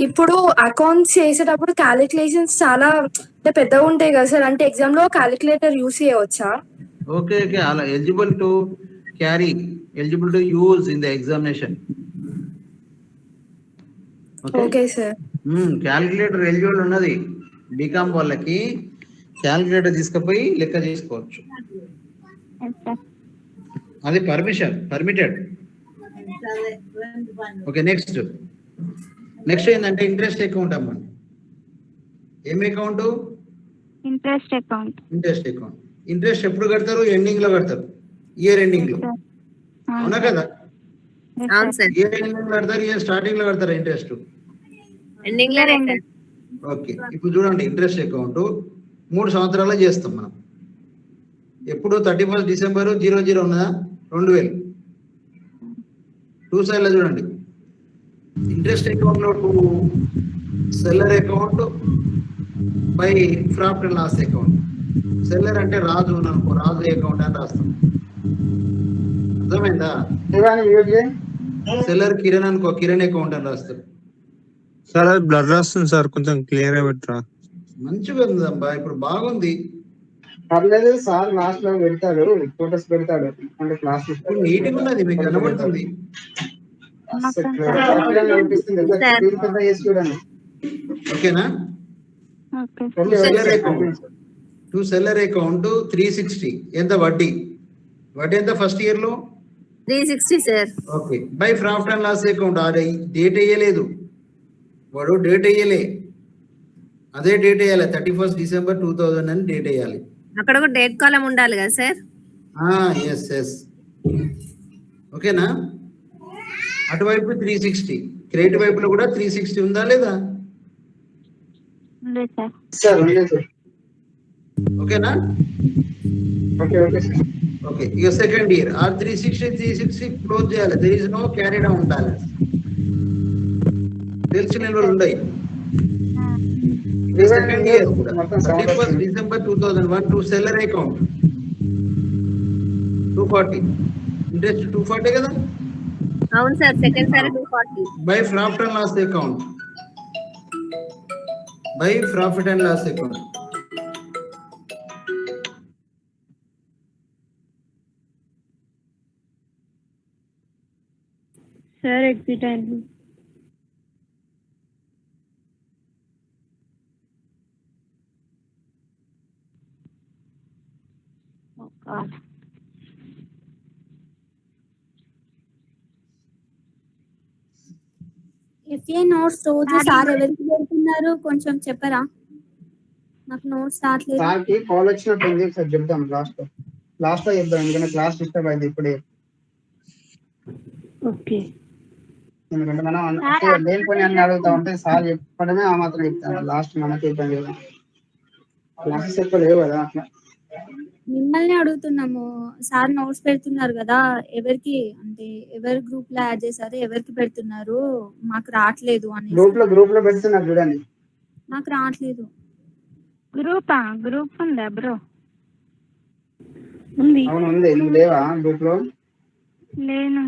ఇప్పుడు అకౌంట్స్ చేసేటప్పుడు క్యాలిక్యులేషన్స్ చాలా అంటే పెద్దగా ఉంటాయి కదా సార్, అంటే ఎగ్జామ్ లో క్యాలిక్యులేటర్ యూస్ చేయవచ్చా? ఓకే అలా eligible to use in the examination. Okay sir. Calculator eligible ఉన్నది. బీకామ్ వాళ్ళకి క్యాలిక్యులేటర్ తీసుకుపోయి లెక్క చేసుకోవచ్చు. అది పర్మిటెడ్. ఓకే, నెక్స్ట్ ఏంటంటే ఇంట్రెస్ట్ అకౌంట్ అమ్మా. ఏం అకౌంట్? Interest account. ఇంట్రెస్ట్ ఎప్పుడు కడతారు? ఎండింగ్ లో కడతారు, ఇయర్ ఎండింగ్ లో. అవునా కదా? అవును సార్. ఇయర్ ఎండింగ్ లో కడతారు, ఇయర్ స్టార్టింగ్ లో కడతారు ఇంట్రెస్ట్. ఎండింగ్ లో ఓకే, ఇప్పుడు చూడండి ఇంట్రెస్ట్ అకౌంట్ 3 సంవత్సరాలు చేస్తాం మనం. ఎప్పుడు 31st డిసెంబర్ 00 ఉన్నదా? 2000. 2 సైడ్లో చూడండి. ఇంట్రెస్ట్ అకౌంట్ లో 2, seller account by profit and loss account. Seller అంటే రాజు అనుకో, రాజు అకౌంట్ అని రాస్తాం. అర్థమైందా? సెల్లర్ కిరణ్ అనుకో, కిరణ్ అకౌంట్ అని రాస్తారు. సార్ అది బ్లర్ వస్తుంది సార్, కొంచెం క్లియర్ గా పెట్టరా? మంచిగా ఉందమ్మా, ఇప్పుడు బాగుంది. పర్లేదు సార్, లాస్ట్ లో పెడతాడు, ఫోటోస్ పెడతాడు అంటే క్లాస్ నీట్గా ఉన్నది, మీకు కనబడుతుంది. ఓకేనా? To seller account 360. ఎంత వడ్డీ ఎంత ఫస్ట్ ఇయర్ లో? 360 sir. Okay, by profit and loss account. Date వేయలేదు వాడు, డేట్ వేయలే, అదే డేట్ వేయాలి 31st డిసెంబర్ 2000 అని డేట్ వేయాలి. అక్కడ ఒక డేట్ కాలం ఉండాలి కదా సార్? ఎస్ ఓకేనా? అటువైపు 360, క్రెడిట్ వైపులో కూడా 360 ఉందా లేదా? ఓకేనా? ఓకే, ఇక సెకండ్ ఇయర్ ఆ 360 క్లోజ్ చేయాలి. There is no carry down balance. తెలిసిన నిల్వలు ఉన్నాయి. సెకండ్ ఇయర్ కూడా 31st December 2001 to seller account 240. Interest 240 కదా? అవును sir, second sir 240. By profit and loss account. Sir exit అయింది. ఎఫ్ఏ నోట్స్ రోజు సార్ ఎవరికి పెడుతున్నారు కొంచెం చెప్పరా? నాకు నోట్స్ రావట్లేదు. సార్ కి కాల్ వచ్చినట్టుంది, సార్ చెప్దాం లాస్ట్ లో చెప్దాం, ఎందుకంటే క్లాస్ డిస్టర్బ్ అయింది ఇప్పుడే. ఓకే, ఎందుకంటే మనం దేని పని అన్ని అడుగుతా ఉంటే సార్ చెప్పడమే ఆ మాత్రం చెప్తాను. లాస్ట్ మనకి ఇబ్బంది కదా, క్లాసెస్ ఎక్కువ లేవు కదా అట్లా. మిమ్మల్ని అడుగుతున్నాము, సార్ నోట్స్ పెడుతున్నారు కదా, ఎవరికి అంటే ఎవరి గ్రూప్ లో యాడ్ చేశారు, ఎవరికి పెడుతున్నారు, మాకు రావట్లేదు అని. గ్రూప్ లో పెడుతున్నారు చూడండి. నాకు రావట్లేదు. గ్రూప్ ఉందా బ్రో? ఉంది. అవును ఉంది. నువ్వు లేవా గ్రూప్ లో? లేను.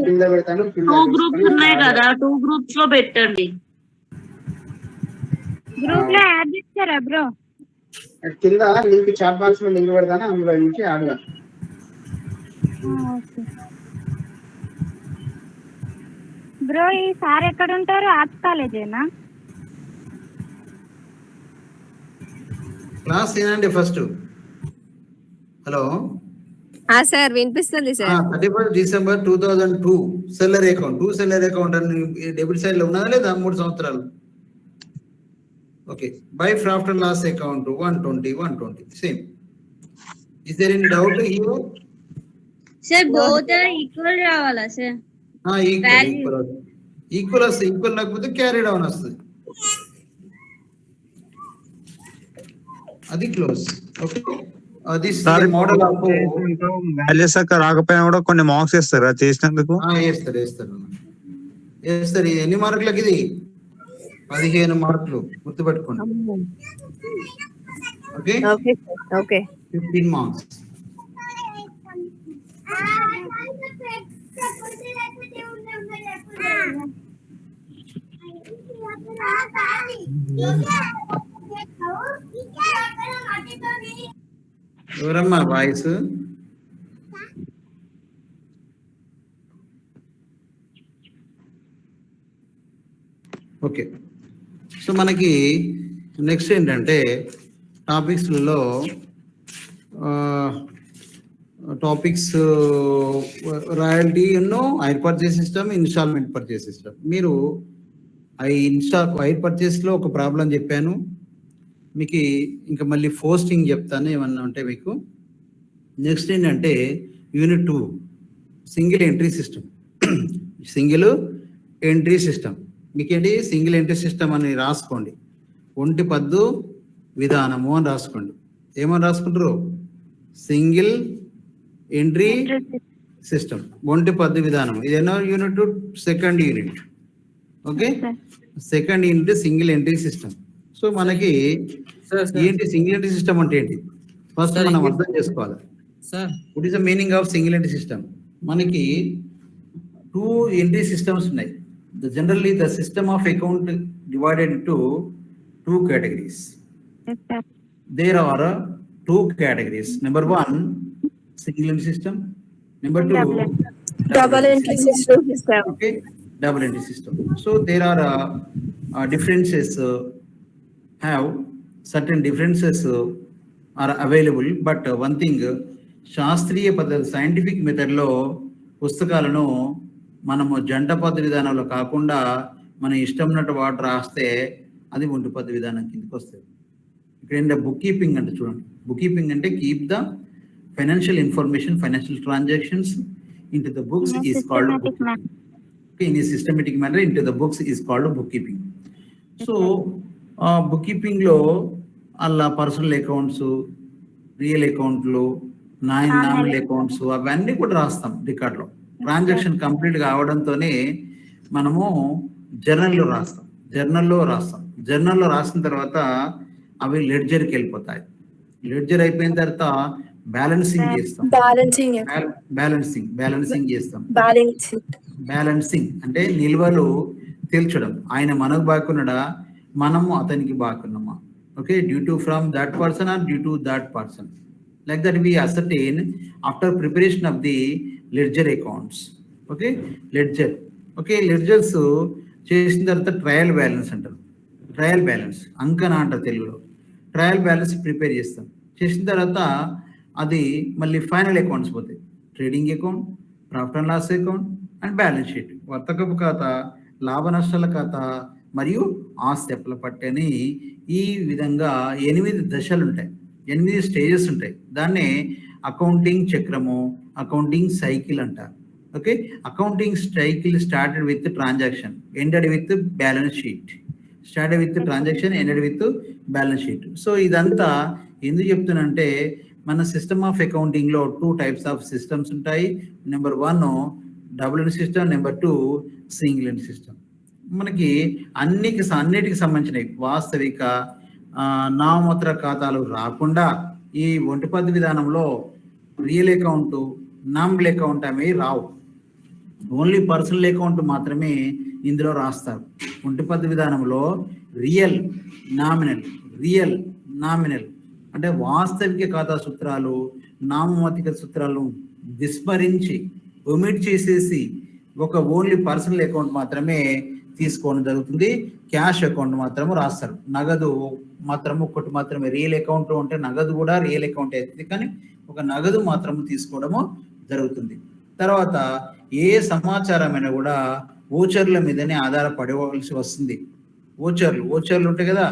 కింద పెడతాను. టూ గ్రూప్స్ ఉన్నాయి కదా, 2 గ్రూప్స్ లో పెట్టండి. గ్రూప్ లో యాడ్ చేస్తారా బ్రో? కింద లింక్ చాట్ బాక్స్ లో లింక్ పెడతాను, అందులో నుంచి యాడ్ గా. Okay bro. ఈ సార్ ఎక్కడ ఉంటారు? ఆర్ట్స్ కాలేజేనా? క్లాస్ ఏనండి ఫస్ట్. హలో సార్ వినిపిస్తుంది సార్. 31 December 2002 సెల్లర్ అకౌంట్ అని డెబిట్ సైడ్ లో ఉన్నదా లేదా? 3 సంవత్సరాలు. Okay. By profit and loss account 120 same. Is there any doubt here? Sir both equal రావాలా సార్? ఈక్వల్ వస్తుంది. ఈక్వల్ లేకపోతే క్యారీ డౌన్ వస్తుంది. అది close. Okay. This model of values అక్క రాకపోయినా కూడా కొన్ని మార్క్స్ ఇస్తారా చేసినందుకు? వేస్తారు. ఎన్ని మార్కులకి ఇది? 15 మార్కులు గుర్తుపెట్టుకోండి. ఓకే. 15 మార్క్స్. ఎవరమ్మా వాయిస్? ఓకే. సో మనకి నెక్స్ట్ ఏంటంటే టాపిక్స్లలో royalty hire purchase system, instalment purchase system. మీరు హైర్ పర్చేస్ లో ఒక ప్రాబ్లం చెప్పాను మీకు. ఇంకా మళ్ళీ పోస్టింగ్ చెప్తాను ఏమన్నా ఉంటే మీకు. నెక్స్ట్ ఏంటంటే యూనిట్ 2 సింగిల్ ఎంట్రీ సిస్టమ్. మీకేంటి సింగిల్ ఎంట్రీ సిస్టమ్ అని రాసుకోండి. ఒంటి పద్దు విధానము అని రాసుకోండి. ఏమని రాసుకుంటారు? సింగిల్ ఎంట్రీ సిస్టమ్, ఒంటి పద్దు విధానం. ఇదేనో unit 2 unit. Okay. Second unit single entry system. So మనకి ఏంటి సింగిల్ ఎంట్రీ సిస్టమ్ అంటే ఏంటి ఫస్ట్ మనం అర్థం చేసుకోవాలి. What is the meaning of single entry system? మనకి 2 ఎంట్రీ సిస్టమ్స్ ఉన్నాయి. Generally, the system of account divided into 2 categories. There are 2 categories. Number 1, single entry system. Number 2, double entry system. Okay, double entry system. So there are differences. Have certain differences are available. But one thing, శాస్త్రీయ పద్ధతి scientific method లో పుస్తకాలను మనము జంట పద్ధతి విధానంలో కాకుండా మన ఇష్టం ఉన్నట్టు వాటర్ రాస్తే అది ఒంటి పద్ధతి విధానం కిందకి వస్తుంది. ఇక్కడ ఏంటంటే బుక్ కీపింగ్ అంటే చూడండి. బుక్ కీపింగ్ అంటే keep the financial information, financial transactions into the books is called book. In a systematic manner into the books is called book keeping. So book keeping లో అలా పర్సనల్ అకౌంట్స్, రియల్ అకౌంట్లు, nominal accounts అవన్నీ కూడా రాస్తాం రికార్డులో. Transaction complete గా అవడంతోనే మనము జర్నల్లో రాస్తాం. జర్నల్లో రాసిన తర్వాత అవి లెడ్జర్కి వెళ్ళిపోతాయి. లెడ్జర్ అయిపోయిన తర్వాత బ్యాలెన్సింగ్ చేస్తాం. బ్యాలెన్సింగ్ అంటే నిల్వలు తేల్చడం. ఆయన మనకు బాకున్నాడా, మనము అతనికి బాకున్నామా. Okay. Due to from that person or due to that person. Like that we ascertain after preparation of the ledger accounts. Okay, ledger. Okay, ledgers చేసిన తర్వాత ట్రయల్ బ్యాలెన్స్ అంటారు. ట్రయల్ బ్యాలెన్స్ అంకన అంటారు తెలుగులో. ట్రయల్ బ్యాలెన్స్ ప్రిపేర్ చేస్తాం. చేసిన తర్వాత అది మళ్ళీ ఫైనల్ అకౌంట్స్ పోతాయి. Trading account, profit and loss account and balance sheet. వర్తకపు ఖాతా, లాభ నష్టాల ఖాతా మరియు ఆస్తి అప్పుల పట్టని ఈ విధంగా 8 దశలు ఉంటాయి, 8 స్టేజెస్ ఉంటాయి. దాన్నే అకౌంటింగ్ చక్రము, అకౌంటింగ్ సైకిల్ అంటారు. Okay. Accounting cycle started with transaction, ended with balance sheet. Started with transaction, ended with balance sheet. So ఇదంతా ఎందుకు చెప్తున్నానంటే మన సిస్టమ్ ఆఫ్ అకౌంటింగ్ లో 2 టైప్స్ ఆఫ్ సిస్టమ్స్ ఉంటాయి. Number 1 double entry system, number 2 single entry system. మనకి అన్నిటికి సంబంధించినవి వాస్తవిక, నామమాత్ర ఖాతాలు రాకుండా ఈ ఒంటి పద్దు విధానంలో రియల్ అకౌంట్, నామినల్ అకౌంట్ అనేవి రావు. ఓన్లీ పర్సనల్ అకౌంట్ మాత్రమే ఇందులో రాస్తారు. ఒంటి పద్దు విధానంలో రియల్ నామినల్ అంటే వాస్తవిక ఖాతా సూత్రాలు, నామమాత్రిక సూత్రాలు విస్మరించి ఒమిట్ చేసేసి ఒక ఓన్లీ పర్సనల్ అకౌంట్ మాత్రమే తీసుకోవడం జరుగుతుంది. క్యాష్ అకౌంట్ మాత్రము రాస్తారు. నగదు మాత్రము ఒకటి మాత్రమే. రియల్ అకౌంట్ ఉంటే నగదు కూడా రియల్ అకౌంట్ అవుతుంది, కానీ ఒక నగదు మాత్రము తీసుకోవడము జరుగుతుంది. తర్వాత ఏ సమాచారమైనా కూడా ఓచర్ల మీదనే ఆధారపడవలసి వస్తుంది. ఓచర్లు ఉంటాయి కదా,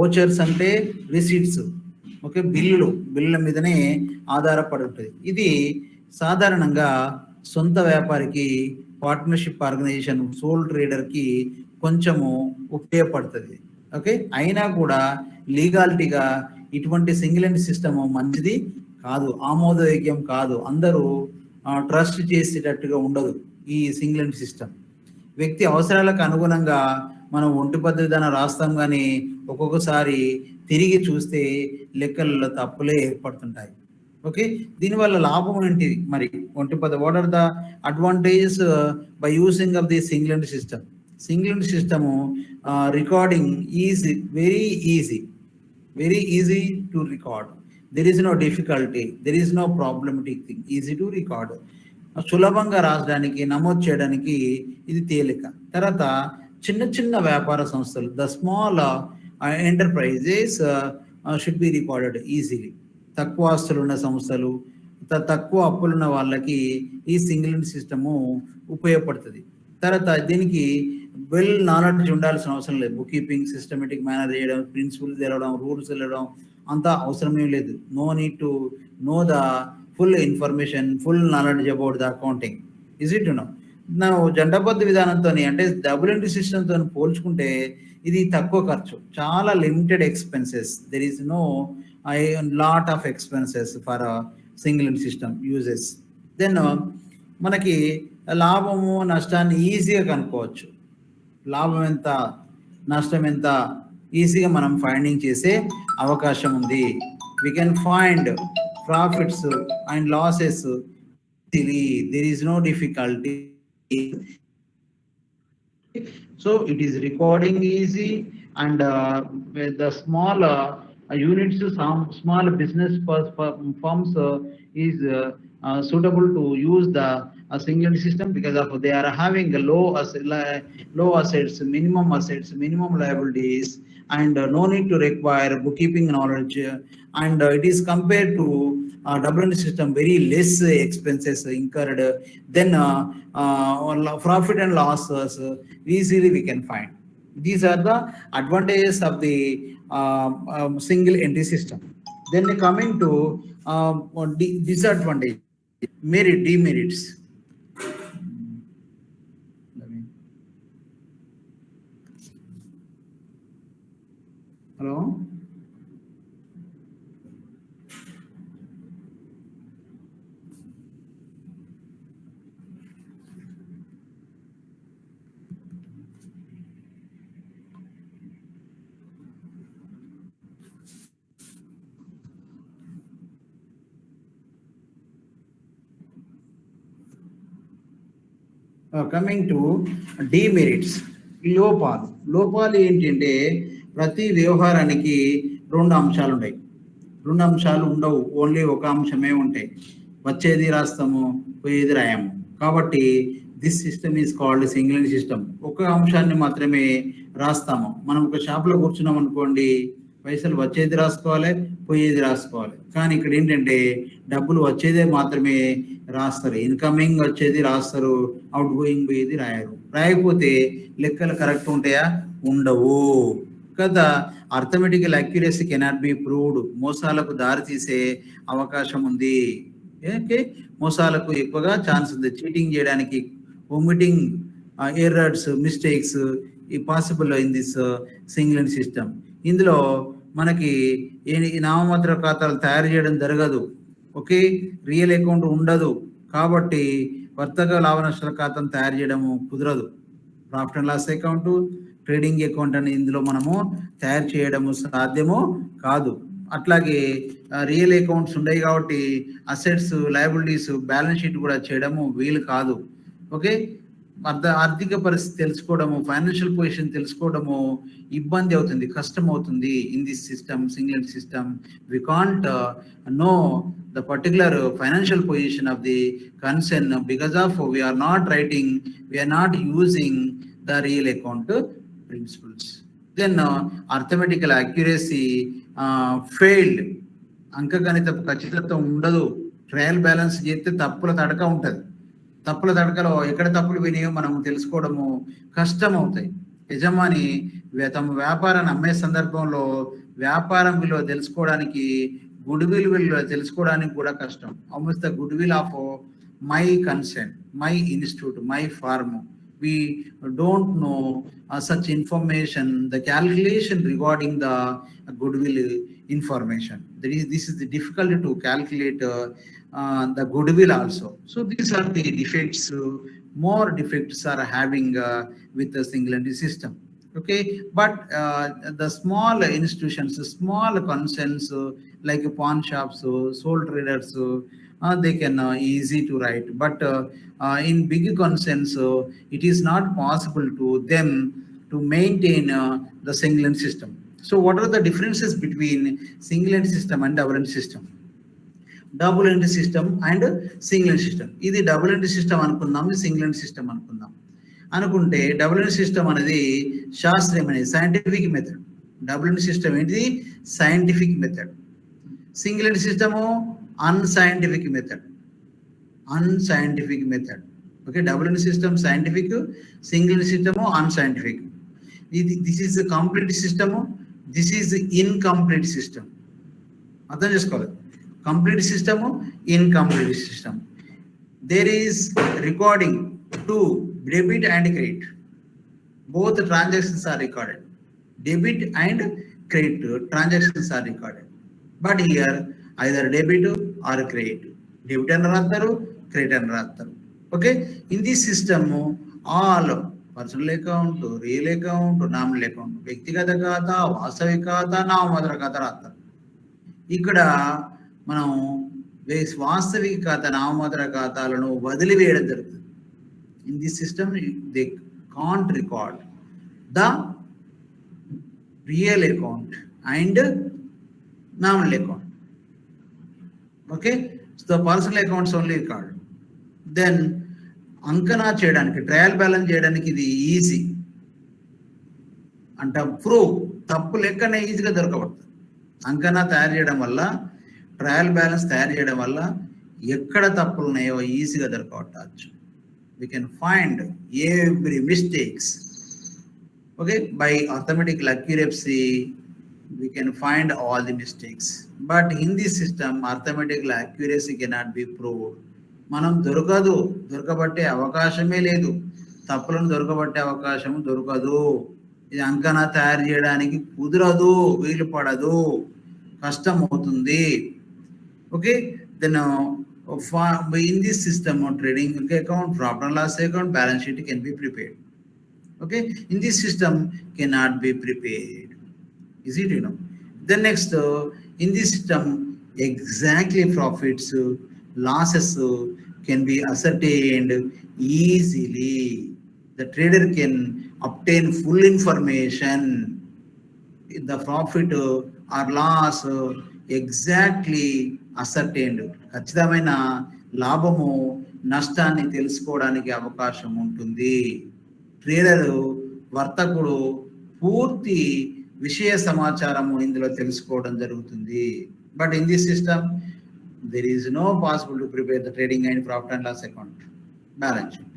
ఓచర్స్ అంటే రిసీట్స్, ఓకే, బిల్లుల మీదనే ఆధారపడి ఉంటుంది. ఇది సాధారణంగా సొంత వ్యాపారికి, పార్ట్నర్షిప్ ఆర్గనైజేషన్, సోల్ ట్రేడర్కి కొంచెము ఉపయోగపడుతుంది. ఓకే, అయినా కూడా లీగాలిటీగా ఇటువంటి సింగిల్ ఎండ్ సిస్టమ్ మంచిది కాదు, ఆమోదయోగ్యం కాదు. అందరూ ట్రస్ట్ చేసేటట్టుగా ఉండదు ఈ సింగిల్ ఎండ్ సిస్టమ్. వ్యక్తి అవసరాలకు అనుగుణంగా మనం ఒంటి పద్దు విధానం రాస్తాం, కానీ ఒక్కొక్కసారి తిరిగి చూస్తే లెక్కలలో తప్పులే ఏర్పడుతుంటాయి. ఓకే, దీనివల్ల లాభం ఏంటి మరి? ఒంటి పద్దు, what are the advantages by using of the single end system? Single end system recording is very easy to record. There is no difficulty, there is no problematic thing, easy to record. సులభంగా రాసడానికి, నమోదు చేయడానికి ఇది తేలిక. తర్వాత చిన్న వ్యాపార సంస్థలు, the small enterprises should be recorded easily. తక్కువ ఆస్తులు ఉన్న సంస్థలు, తక్కువ అప్పులున్న వాళ్ళకి ఈ సింగిల్ ఎండ్ సిస్టము ఉపయోగపడుతుంది. తర్వాత దీనికి వెల్ నాలెడ్జ్ ఉండాల్సిన అవసరం లేదు. బుక్ కీపింగ్ సిస్టమేటిక్ మేనర్ చేయడం, ప్రిన్సిపల్స్ తెలవడం, రూల్స్ వెళ్ళడం అంతా అవసరమే లేదు. No need to know the full information, full knowledge about the accounting. Is it no? నా జంటబద్ధ విధానంతో అంటే డబుల్ ఎంట్రీ సిస్టమ్తో పోల్చుకుంటే ఇది తక్కువ ఖర్చు, చాలా limited expenses. There is no lot of expenses for single entry system uses. Then మనకి లాభము నష్టాన్ని ఈజీగా కనుక్కోవచ్చు. లాభం ఎంత, నష్టం ఎంత ఈజీగా మనం ఫైండింగ్ చేసే అవకాశం ఉంది. We can find profits and losses. There is no difficulty. So it is recording easy, and with the small units, some small business firms is suitable to use the single system because of they are having a low assets, minimum assets, minimum liabilities, and no need to require bookkeeping knowledge, and it is compared to double entry system very less expenses incurred. Then profit and losses easily we can find. These are the advantages of the single entry system. Then coming to disadvantage, demerits. Hello. Coming to demerits, లోపాలు ఏంటంటే ప్రతి వ్యవహారానికి రెండు అంశాలు ఉంటాయి. రెండు అంశాలు ఉండవు, ఓన్లీ ఒక అంశమే ఉంటాయి. వచ్చేది రాస్తాము, పోయేది రాయము. కాబట్టి this system is called single end system. ఒక అంశాన్ని మాత్రమే రాస్తాము. మనం ఒక షాప్లో కూర్చున్నాం అనుకోండి, పైసలు వచ్చేది రాసుకోవాలి, పోయేది రాసుకోవాలి. కానీ ఇక్కడ ఏంటంటే డబ్బులు వచ్చేదే మాత్రమే రాస్తారు. ఇన్కమింగ్ వచ్చేది రాస్తారు, అవుట్ గోయింగ్ పోయేది రాయరు. రాయకపోతే లెక్కలు కరెక్ట్ ఉంటాయా? ఉండవు కదా. Arithmetical accuracy cannot be proved. మోసాలకు దారి తీసే అవకాశం ఉంది. ఓకే, మోసాలకు ఎక్కువగా ఛాన్స్ ఉంది. చీటింగ్ చేయడానికి, ఒమిటింగ్ ఎర్రర్స్, మిస్టేక్స్ ఈ possible in this single end system. ఇందులో మనకి నామమాత్ర ఖాతాలు తయారు చేయడం జరగదు. ఓకే, రియల్ అకౌంట్ ఉండదు. కాబట్టి వర్తక లాభ నష్టాల ఖాతాను తయారు చేయడము కుదరదు. Profit and loss account, trading account అని ఇందులో మనము తయారు చేయడము సాధ్యము కాదు. అట్లాగే రియల్ అకౌంట్స్ ఉన్నాయి కాబట్టి అసెట్స్, లయబిలిటీస్, బ్యాలెన్స్ షీట్ కూడా చేయడము వీలు కాదు. ఓకే, ఆర్థిక పరిస్థితి తెలుసుకోవడము, ఫైనాన్షియల్ పొజిషన్ తెలుసుకోవడము ఇబ్బంది అవుతుంది, కష్టం అవుతుంది. In this system, single system, we can't know the particular financial position of the concern because of we are not using the real account principles. Then arithmetical accuracy failed. అంకగణిత ఖచ్చితత్వం ఉండదు. Trial balance చేస్తే తప్పుల తడక ఉంటుంది. తప్పుల తడకలో ఎక్కడ తప్పులు వినియో మనం తెలుసుకోవడము కష్టం అవుతాయి. యజమాని తమ వ్యాపారాన్ని అమ్మే సందర్భంలో వ్యాపారం విలువ తెలుసుకోవడానికి, గుడ్ విల్ తెలుసుకోవడానికి కూడా కష్టం. Almost the good will of my concern, my institute, my firm. We don't know such information, the calculation regarding the goodwill information. This is the difficulty to calculate the goodwill also. So these are the defects. More defects are having with the single entity system. Okay, but the small institutions, small concerns like pawn shops, sole traders, they can easy to write. But in big concerns, it is not possible to them to maintain the single entity system. So what are the differences between single entity system and double entity system? Double entity system and single entity system. ఇది double entity system అనుకుందాం, single entity system అనుకుందాం. అనుకుంటే double entry system అనేది శాస్త్రీయమైన scientific method. Double entry system ఏంటిది? Scientific method. Single entry system unscientific method. Okay, double entry system scientific, single entry system unscientific. This is complete system, this is incomplete system. అర్థం చేసుకోవాలి. Complete system, incomplete system. There is recording to debit and credit. Both transactions are recorded. Debit and credit transactions are recorded. But here either debit or credit. Debit and ratharu, credit and ratharu. Okay, in this system all personal account, real account, nominal account, వ్యక్తిగత ఖాతా, వాస్తవిక ఖాతా, నామమాత్ర ఖాతా రాస్తారు. ఇక్కడ మనం వాస్తవిక ఖాతా, నామమాత్ర ఖాతాలను వదిలివేయడం జరుగుతుంది. In this system, they can't record the real account and nominal account. Okay, so the personal accounts only record. Then అంకనా చేయడానికి, ట్రయల్ బ్యాలెన్స్ చేయడానికి ఇది ఈజీ అంట. ప్రూవ్ తప్పు లెక్కనే ఈజీగా దొరకబడుతుంది. అంకనా తయారు చేయడం వల్ల, ట్రయల్ బ్యాలెన్స్ తయారు చేయడం వల్ల ఎక్కడ తప్పులు ఉన్నాయో ఈజీగా దొరకబట్టచ్చు. We can find every mistakes. Okay, by arithmetical accuracy we can find all the mistakes. But in this system arithmetical accuracy cannot be proved. మనం దొరకబట్టే అవకాశమే లేదు. తప్పులను దొరకబట్టే అవకాశం దొరకదు. ఇది అంకనా తయారు చేయడానికి కుదరదు, వీలు పడదు, కష్టం అవుతుంది. Okay, then in this system of trading account, profit and loss account, balance sheet can be prepared. Okay, in this system cannot be prepared. Is it, you know? Then next, in this system exactly profits, losses can be ascertained easily. The trader can obtain full information. The profit or loss exactly ascertained. ఖచ్చితమైన లాభము నష్టాన్ని తెలుసుకోవడానికి అవకాశం ఉంటుంది. Trader, వర్తకుడు పూర్తి విషయ సమాచారము ఇందులో తెలుసుకోవడం జరుగుతుంది. But in this system there is no possible to prepare the trading and profit and loss account, balance sheet.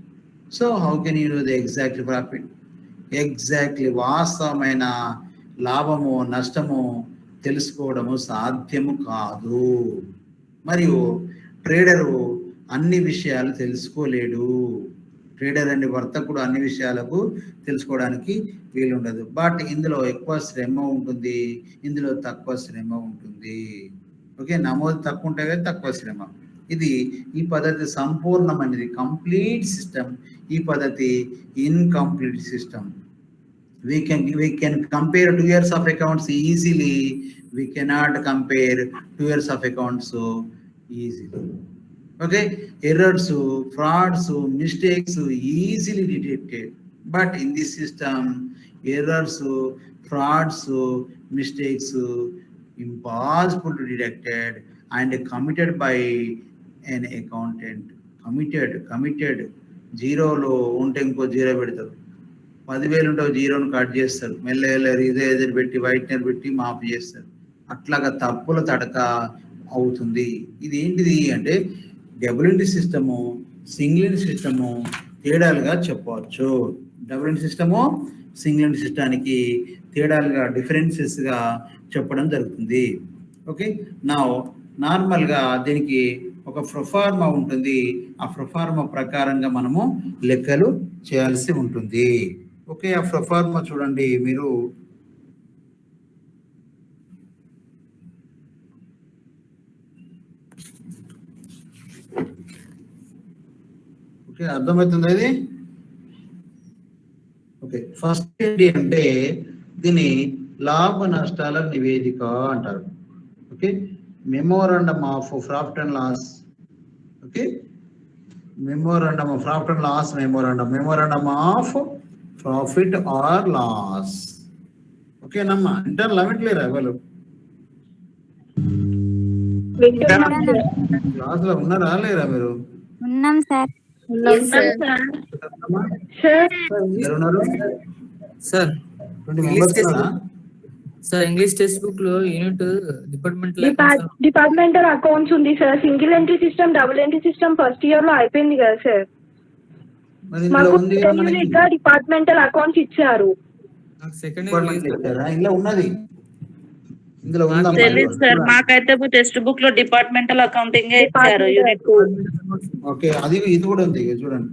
So how can you know the exact profit? Exactly వాస్తవమైన లాభము నష్టము తెలుసుకోవడము సాధ్యము కాదు. మరియు ట్రేడరు అన్ని విషయాలు తెలుసుకోలేడు. ట్రేడర్ అండ్ వర్తకుడు అన్ని విషయాలకు తెలుసుకోవడానికి వీలుండదు. బట్ ఇందులో ఎక్కువ శ్రమ ఉంటుంది, ఇందులో తక్కువ శ్రమ ఉంటుంది. ఓకే, నమోదు తక్కువ ఉంటాయి కదా, తక్కువ శ్రమ. ఈ పద్ధతి సంపూర్ణమైనది, కంప్లీట్ సిస్టమ్. ఈ పద్ధతి incomplete system. We can compare 2 years of accounts easily. We cannot compare 2 years of accounts so easily. Okay, errors, frauds, mistakes easily detected. But in this system, errors, frauds, mistakes impossible to detected and committed by an accountant. Committed. జీరోలో ఉంటే ఇంకో zero పెడతారు, 10,000 ఉంటే జీరోను cut చేస్తారు, మెల్ల ఇదే పెట్టి whitener పెట్టి మాపు చేస్తారు. అట్లాగా తప్పుల తడక అవుతుంది. ఇది ఏంటిది అంటే double entry system, single entry system తేడాలుగా చెప్పవచ్చు. Double entry system, single entry సిస్టానికి తేడాలుగా, డిఫరెన్సెస్గా చెప్పడం జరుగుతుంది. ఓకే, నా నార్మల్గా దీనికి ఒక ప్రొఫార్మా ఉంటుంది. ఆ ప్రొఫార్మా ప్రకారంగా మనము లెక్కలు చేయాల్సి ఉంటుంది. ఓకే, ఆ ప్రొఫార్మా చూడండి మీరు. ఓకే, అర్థమవుతుంది ఇది. ఓకే, ఫస్ట్ ఏంటి అంటే దీన్ని లాభ నష్టాల నివేదిక అంటారు. Okay, memorandum of profit and loss. Okay, memorandum of profit and loss, memorandum of profit or loss. ఓకేనమ్మా, ఇంటర్ లెవెన్ లేరా ఎవరు క్లాస్ లో ఉన్నారా లేరా మీరు? ఉన్నాం సార్. ఎవరున్నారు sir? Sir English text book లో యూనిట్ డిపార్ట్మెంటల్ అకౌంట్స్ ఉంది sir. Single entry system, double entry system first year లో అయిపోయింది కదా సార్. మాకు డిపార్ట్మెంటల్ అకౌంట్స్ ఇచ్చారు. ఇందులో ఉన్నది, ఇందులో తెలీదు సార్, మాకైతే టెక్స్ట్ బుక్ లో డిపార్ట్మెంటల్ అకౌంటింగ్ ఇచ్చారు యూనిట్ 2. ఓకే, అది ఇది కూడా ఉంది చూడండి.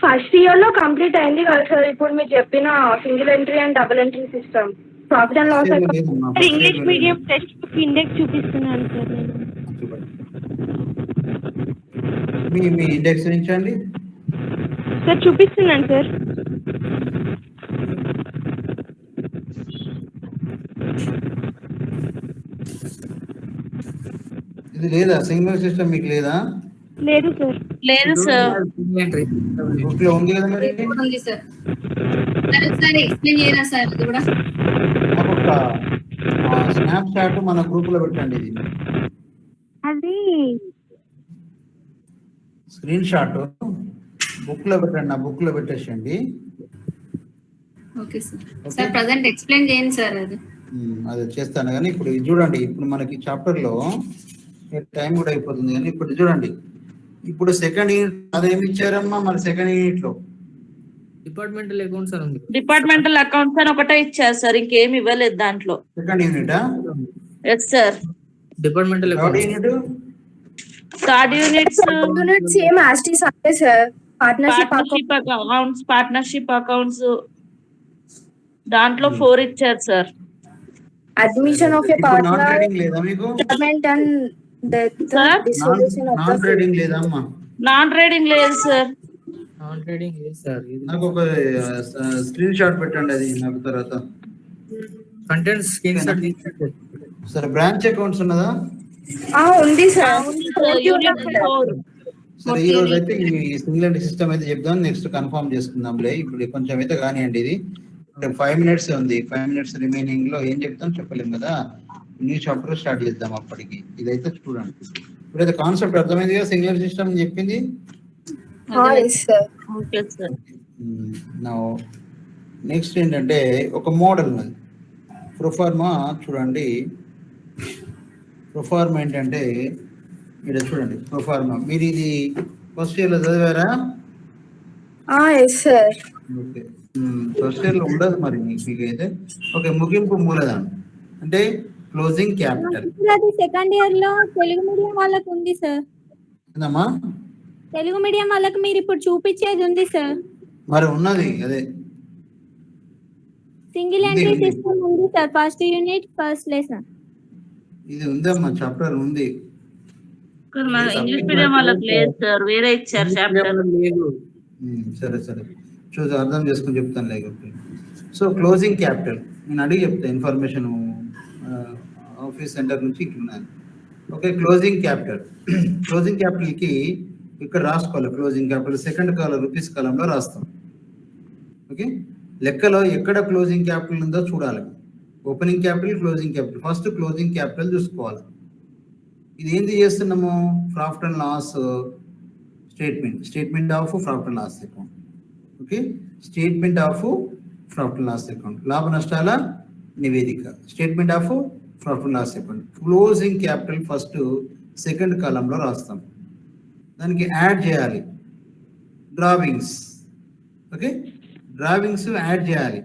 ఫస్ట్ ఇయర్ లో కంప్లీట్ అయింది కదా సార్ ఇప్పుడు మీరు చెప్పిన single entry and double entry system, profit and loss account. English medium text book index చూపిస్తున్నాను సార్ నేను. మీ ఇండెక్స్ ఉంచండి సార్. చూపిస్తున్నాను సార్. ఇది లేదా సింగిల్ సిస్టమ్ మీకు లేదా? లేదు సార్. లేదు సార్. బుక్ లో ఉంది కదా మరి. ఉంది సార్. ఒకసారి ఎక్స్ప్లెయిన్ చేయరా సార్? ఇది కూడా ఒక స్నాప్ షాట్ మన గ్రూప్ లో పెట్టండి. ఇది అది స్క్రీన్ షాట్ బుక్ లో పెట్టండి, నా బుక్ లో పెట్టేసండి. Okay sir. Sir present explain చేయండి సార్. అది చేస్తాను కానీ ఇప్పుడు ఇది చూడండి. ఇప్పుడు మనకి చాప్టర్ లో టైం కూడా అయిపోతుంది కానీ ఇప్పుడు చూడండి. ఇప్పుడు సెకండ్ యూనిట్ అదేమి ఇచ్చారమ్మా మన సెకండ్ యూనిట్ లో? డిపార్ట్మెంటల్ అకౌంట్స్ అని ఉంది. డిపార్ట్మెంటల్ అకౌంట్స్ అని ఒకటే ఇచ్చారు సార్, ఇంకేమి ఇవ్వలేదు దాంట్లో. సెకండ్ యూనిటా? Yes sir. Departmental third unit, third units same as it is అంటే sir. Partnership accounts, partnership accounts దాంట్లో 4 ఇచ్చారు sir. Admission of a non partner, trading లేదా మీకు? Department and death, dissolution of non trading లేదా అమ్మా? Non trading లేదు sir. Non trading లేదు sir. నాకు ఒక స్క్రీన్ షాట్ పెట్టండి అది నాకు తర్వాత. కంటెంట్ స్క్రీన్ షాట్ తీసి సరే, బ్రాంచ్ అకౌంట్స్ ఉన్నదా? ఉంది సార్. యూనిట్ 4. సరే, ఈ రోజు అయితే ఈ సింగిల్ ఎంట్రీ సిస్టమ్ అయితే చెప్దాం, నెక్స్ట్ కన్ఫర్మ్ చేసుకుందాంలే. ఇప్పుడు కొంచెం అయితే కానివ్వండి. ఇది 5 minutes ఉంది. 5 minutes రిమైనింగ్ లో ఏం చెప్తాం చెప్పలేము కదా. న్యూ చాప్టర్ స్టార్ట్ చేద్దాం అప్పటికి. ఇదైతే చూడండి. ఇప్పుడైతే కాన్సెప్ట్ అర్థమైంది కదా సింగిల్ ఎంట్రీ సిస్టమ్ చెప్పింది. Okay sir. నా నెక్స్ట్ ఏంటంటే ఒక మోడల్ ఉన్నది ప్రొఫార్మా. చూడండి ప్రొఫార్మా ఏంటంటే ఇక్కడ చూడండి ప్రొఫార్మా. మీరు ఇది ఫస్ట్ ఇయర్ లో చదివారా? ఓకే, ఫస్ట్ ఇయర్ లో ఉండదు మరి మీకు అయితే. ఓకే, ముగింపు మూలధనం అంటే క్లోజింగ్ క్యాపిటల్. అది సెకండ్ ఇయర్ లో తెలుగు మీడియం వాళ్ళకి ఉంది సార్. ఏందమ్మా? తెలుగు మీడియం వాళ్ళకి మీరు ఇప్పుడు చూపించేది ఉంది సార్. మరి ఉన్నది అదే సింగిల్ ఎంట్రీ సిస్టమ్ ఉంది sir. First unit first lesson ఇది ఉందమ్మా, చాప్టర్ ఉంది. ఇంగ్లీష్ మీడియం వాళ్ళకి లేదు సార్, వేరే ఇచ్చారు చాప్టర్. సరే సరే, చూసి అర్థం చేసుకుని చెప్తాను లేకపోతే. సో క్లోజింగ్ క్యాపిటల్ నేను అడిగి చెప్తాను ఇన్ఫర్మేషన్ ఆఫీస్ సెంటర్ నుంచి ఇట్లున్నాను. Okay, closing capital. క్లోజింగ్ క్యాపిటల్కి ఇక్కడ రాసుకోవాలి. Closing capital second column rupees కాలంలో రాస్తాం. ఓకే, లెక్కలో ఎక్కడ క్లోజింగ్ క్యాపిటల్ ఉందో చూడాలి. Opening capital, closing capital. First closing capital చూసుకోవాలి. ఇది ఏంటి చేస్తున్నాము? Profit and loss statement of profit and loss account. Okay, statement of profit and loss account, లాభ నష్టాల నివేదిక, statement of profit and loss account. Closing capital first second కాలంలో రాస్తాం. దానికి యాడ్ చేయాలి డ్రావింగ్స్. ఓకే, డ్రావింగ్స్ యాడ్ చేయాలి.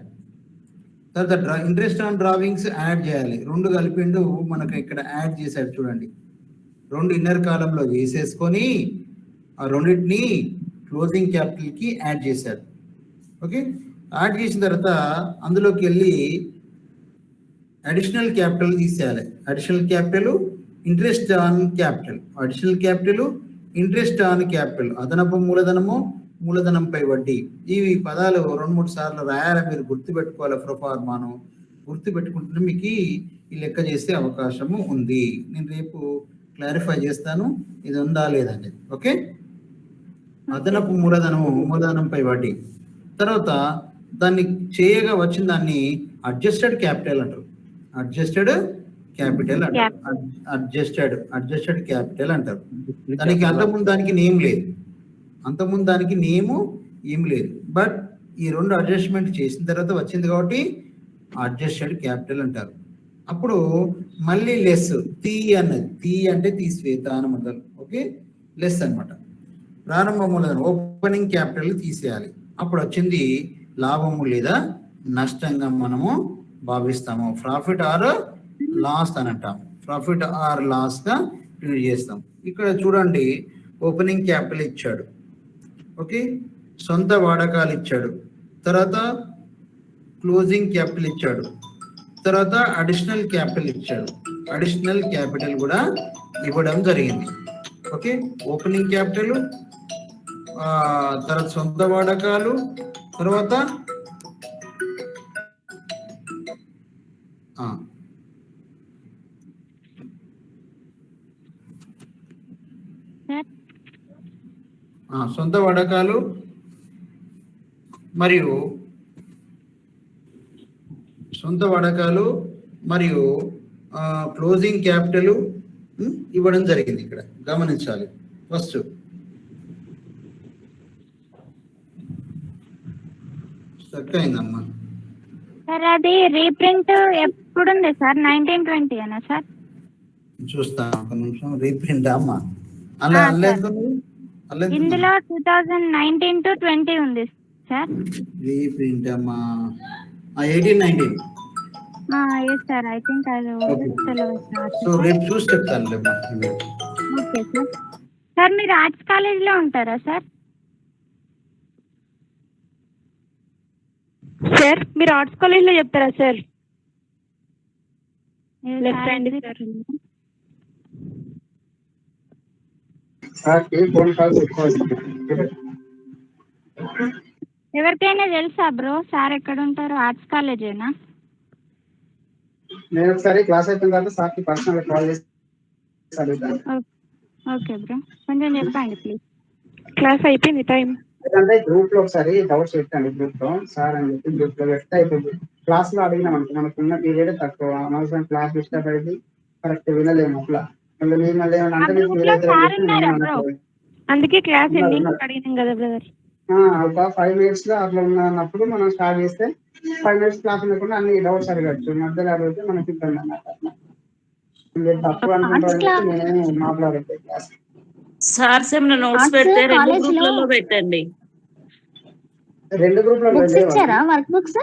తర్వాత ఇంట్రెస్ట్ ఆన్ డ్రావింగ్స్ యాడ్ చేయాలి. రెండు కలిపిండు మనకు ఇక్కడ యాడ్ చేశాడు చూడండి. రెండు ఇన్నర్ కాలంలో వేసేసుకొని ఆ రెండింటిని క్లోజింగ్ క్యాపిటల్కి యాడ్ చేశాడు. ఓకే, యాడ్ చేసిన తర్వాత అందులోకి వెళ్ళి అడిషనల్ క్యాపిటల్ తీసేయాలి. Additional capital, interest on capital. Additional capital, interest on capital, అదనపు మూలధనము, మూలధనంపై వడ్డీ. ఇవి పదాలు 2-3 సార్లు రాయాలి. మీరు గుర్తుపెట్టుకోవాలి. ప్రొఫార్మాను గుర్తుపెట్టుకుంటే మీకు ఈ లెక్క చేసే అవకాశము ఉంది. నేను రేపు క్లారిఫై చేస్తాను ఇది ఉందా లేదండి. ఓకే, అదనపు మూలధనము, మూలధనంపై వడ్డీ. తర్వాత దాన్ని చేయగా వచ్చిన దాన్ని అడ్జస్టెడ్ క్యాపిటల్ అంటారు. అడ్జస్టెడ్ క్యాపిటల్ అంటారు. అడ్జస్టెడ్ క్యాపిటల్ అంటారు. దానికి అంతకుముందు దానికి నేమ్ లేదు. అంతకుముందు దానికి నేము ఏం లేదు. బట్ ఈ రెండు అడ్జస్ట్మెంట్ చేసిన తర్వాత వచ్చింది కాబట్టి అడ్జస్టెడ్ క్యాపిటల్ అంటారు. అప్పుడు మళ్ళీ లెస్, తీ అన్నది, తీ అంటే తీసివేత అని మొదలు. ఓకే, లెస్ అనమాట. ప్రారంభ మూలధనం ఓపెనింగ్ క్యాపిటల్ తీసేయాలి. అప్పుడు వచ్చింది లాభము లేదా నష్టంగా మనము భావిస్తాము. ప్రాఫిట్ ఆర్ లాస్ అని అంటాము. ప్రాఫిట్ ఆర్ లాస్ గా ట్రీట్ చేస్తాం. ఇక్కడ చూడండి, ఓపెనింగ్ క్యాపిటల్ ఇచ్చాడు. ఓకే, సొంత వాడకాలు ఇచ్చాడు. తర్వాత క్లోజింగ్ క్యాపిటల్ ఇచ్చాడు. తర్వాత అడిషనల్ క్యాపిటల్ ఇచ్చాడు. అడిషనల్ క్యాపిటల్ కూడా ఇవ్వడం జరిగింది. ఓకే, ఓపెనింగ్ క్యాపిటల్, తర్వాత సొంత వాడకాలు, తర్వాత సొంత వాడకాలు మరియు క్లోజింగ్ క్యాపిటల్ ఇవ్వడం జరిగింది. ఇక్కడ గమనించాలి. ఫస్ట్ స్టక్ అయిందమ్మా సార్. అది రీప్రింట్ ఎప్పుడుంది సార్? 1920 అనా సార్? చూస్తాను ఒక నిమిషం. రీప్రింట్ అమ్మా ఇందులో 2019 to 20 ఉంది సార్. రీప్రింట్ అమ్మా 18-19. ఎస్ సార్, ఐ థింక్ అది సో రేపు చూసి చెప్తాను. Okay sir. సార్ మీరు ఆర్ట్స్ కాలేజ్లో ఉంటారా సార్? సార్ మీరు ఆర్ట్స్ కాలేజ్లో చెప్తారా సార్? Left hand sir. ఎవరికైనా తెలుసా బ్రో సార్ ఎక్కడ ఉంటారు? ఆర్ట్స్ కాలేజేనా? నేను ఒకసారి క్లాస్ అయిపోయిన తర్వాత సార్కి పర్సనల్ కాల్ చేసి అడుగుతాను. ఓకే బ్రో, కొంచెం చెప్పండి ప్లీజ్. క్లాస్ అయిపోయింది టైం. ఎందుకంటే గ్రూప్ లో ఒకసారి డౌట్స్ పెట్టండి. గ్రూప్ లో సార్ అని చెప్పి గ్రూప్ లో పెడితే అయిపోయింది. క్లాస్ లో అడిగినాం అనుకో మనకున్న పీరియడ్ తక్కువ, అనవసరం క్లాస్ డిస్టర్బ్ అయితే కరెక్ట్ వినలేము. అట్లా మళ్ళీ అంటే అందుకే క్లాస్ అడిగినాం కదా బ్రదర్. ఒక 5 minutes లో అట్లా ఉన్నప్పుడు మనం స్టార్ట్ చేస్తే 5 minutes క్లాస్ ఉండకుండా అన్ని డౌట్స్ అడగచ్చు. మధ్యలో అడిగితే మనకి ఇబ్బంది అన్నమాట. తక్కువ అనుకుంటారు నేనేమి మాట్లాడలేదు క్లాస్. సార్స్ ఏమైనా నోట్స్ పెడితే 2 గ్రూప్లలో పెట్టండి. 2 గ్రూప్లలో ఇచ్చారా వర్క్ బుక్స్?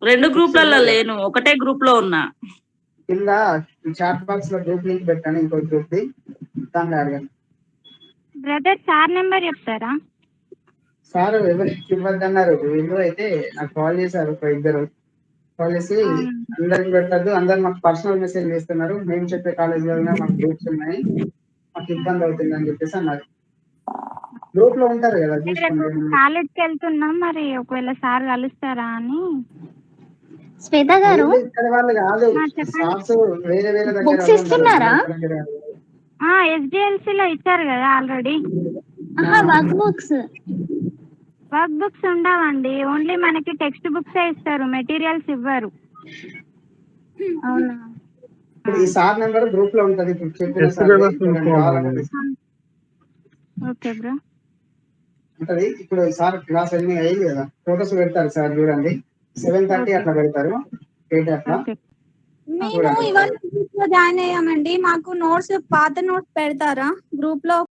2 గ్రూప్లలో లేను, ఒకటే గ్రూప్ లో ఉన్నా. కింద చాట్ బాక్స్ లో గ్రూప్ లింక్ పెట్టాను, ఇంకో గ్రూప్ ది దాంట్లో అడగండి. బ్రదర్ సార్ నెంబర్ చెప్తారా? సార్ ఎవరికి ఇవ్వద్దన్నారు. వీళ్ళు అయితే నాకు కాల్ చేశారు, ఒక 2 కాల్ చేసి అందరికి పెట్టద్దు, అందరు మాకు పర్సనల్ మెసేజ్ చేస్తున్నారు, మేము చెప్పే కాలేజీలో మాకు గ్రూప్స్ ఉన్నాయి, మాకు ఇబ్బంది అవుతుంది అని చెప్పేసి అన్నారు. గ్రూప్ లో ఉంటారు కదా రేపు చూసుకోండి. కాలేజ్కి వెళ్తున్నాం, మరి ఒకవేళ సార్ కలుస్తారా అని. శ్వేత గారు వీళ్ళు ఇక్కడ వాళ్ళు కాదు, చెప్పండి. స్టాఫ్స్ వేరే వేరే దగ్గర Books వాళ్ళు ఉంటారు. ఇస్తున్నారా? ఇక్కడ దగ్గర కాదు. SDLC లో ఇచ్చారు కదా already. Work books work books ఉండవండి, ఓన్లీ మనకి టెక్స్ట్ బుక్స్ ఇస్తారు, మెటీరియల్స్ ఇవ్వరు. అవునా? ఇప్పుడు ఈ సార్ నెంబర్ గ్రూప్ లో ఉంటది. ఇప్పుడు చెప్పిన Test సార్ papers తీసుకోవాలి. Okay bro. ఉంటది. ఇప్పుడు ఈ సార్ క్లాస్ అన్ని అయ్యింది కదా, ఫోటోస్ పెడతారు సార్ చూడండి. 7:30 అట్లా పెడతారు, 8 అట్లా. ఓకే. మేము ఇవాళ గ్రూప్ లో జాయిన్ అయ్యామండి, మాకు నోట్స్ పాత నోట్స్ పెడతారా గ్రూప్ లో?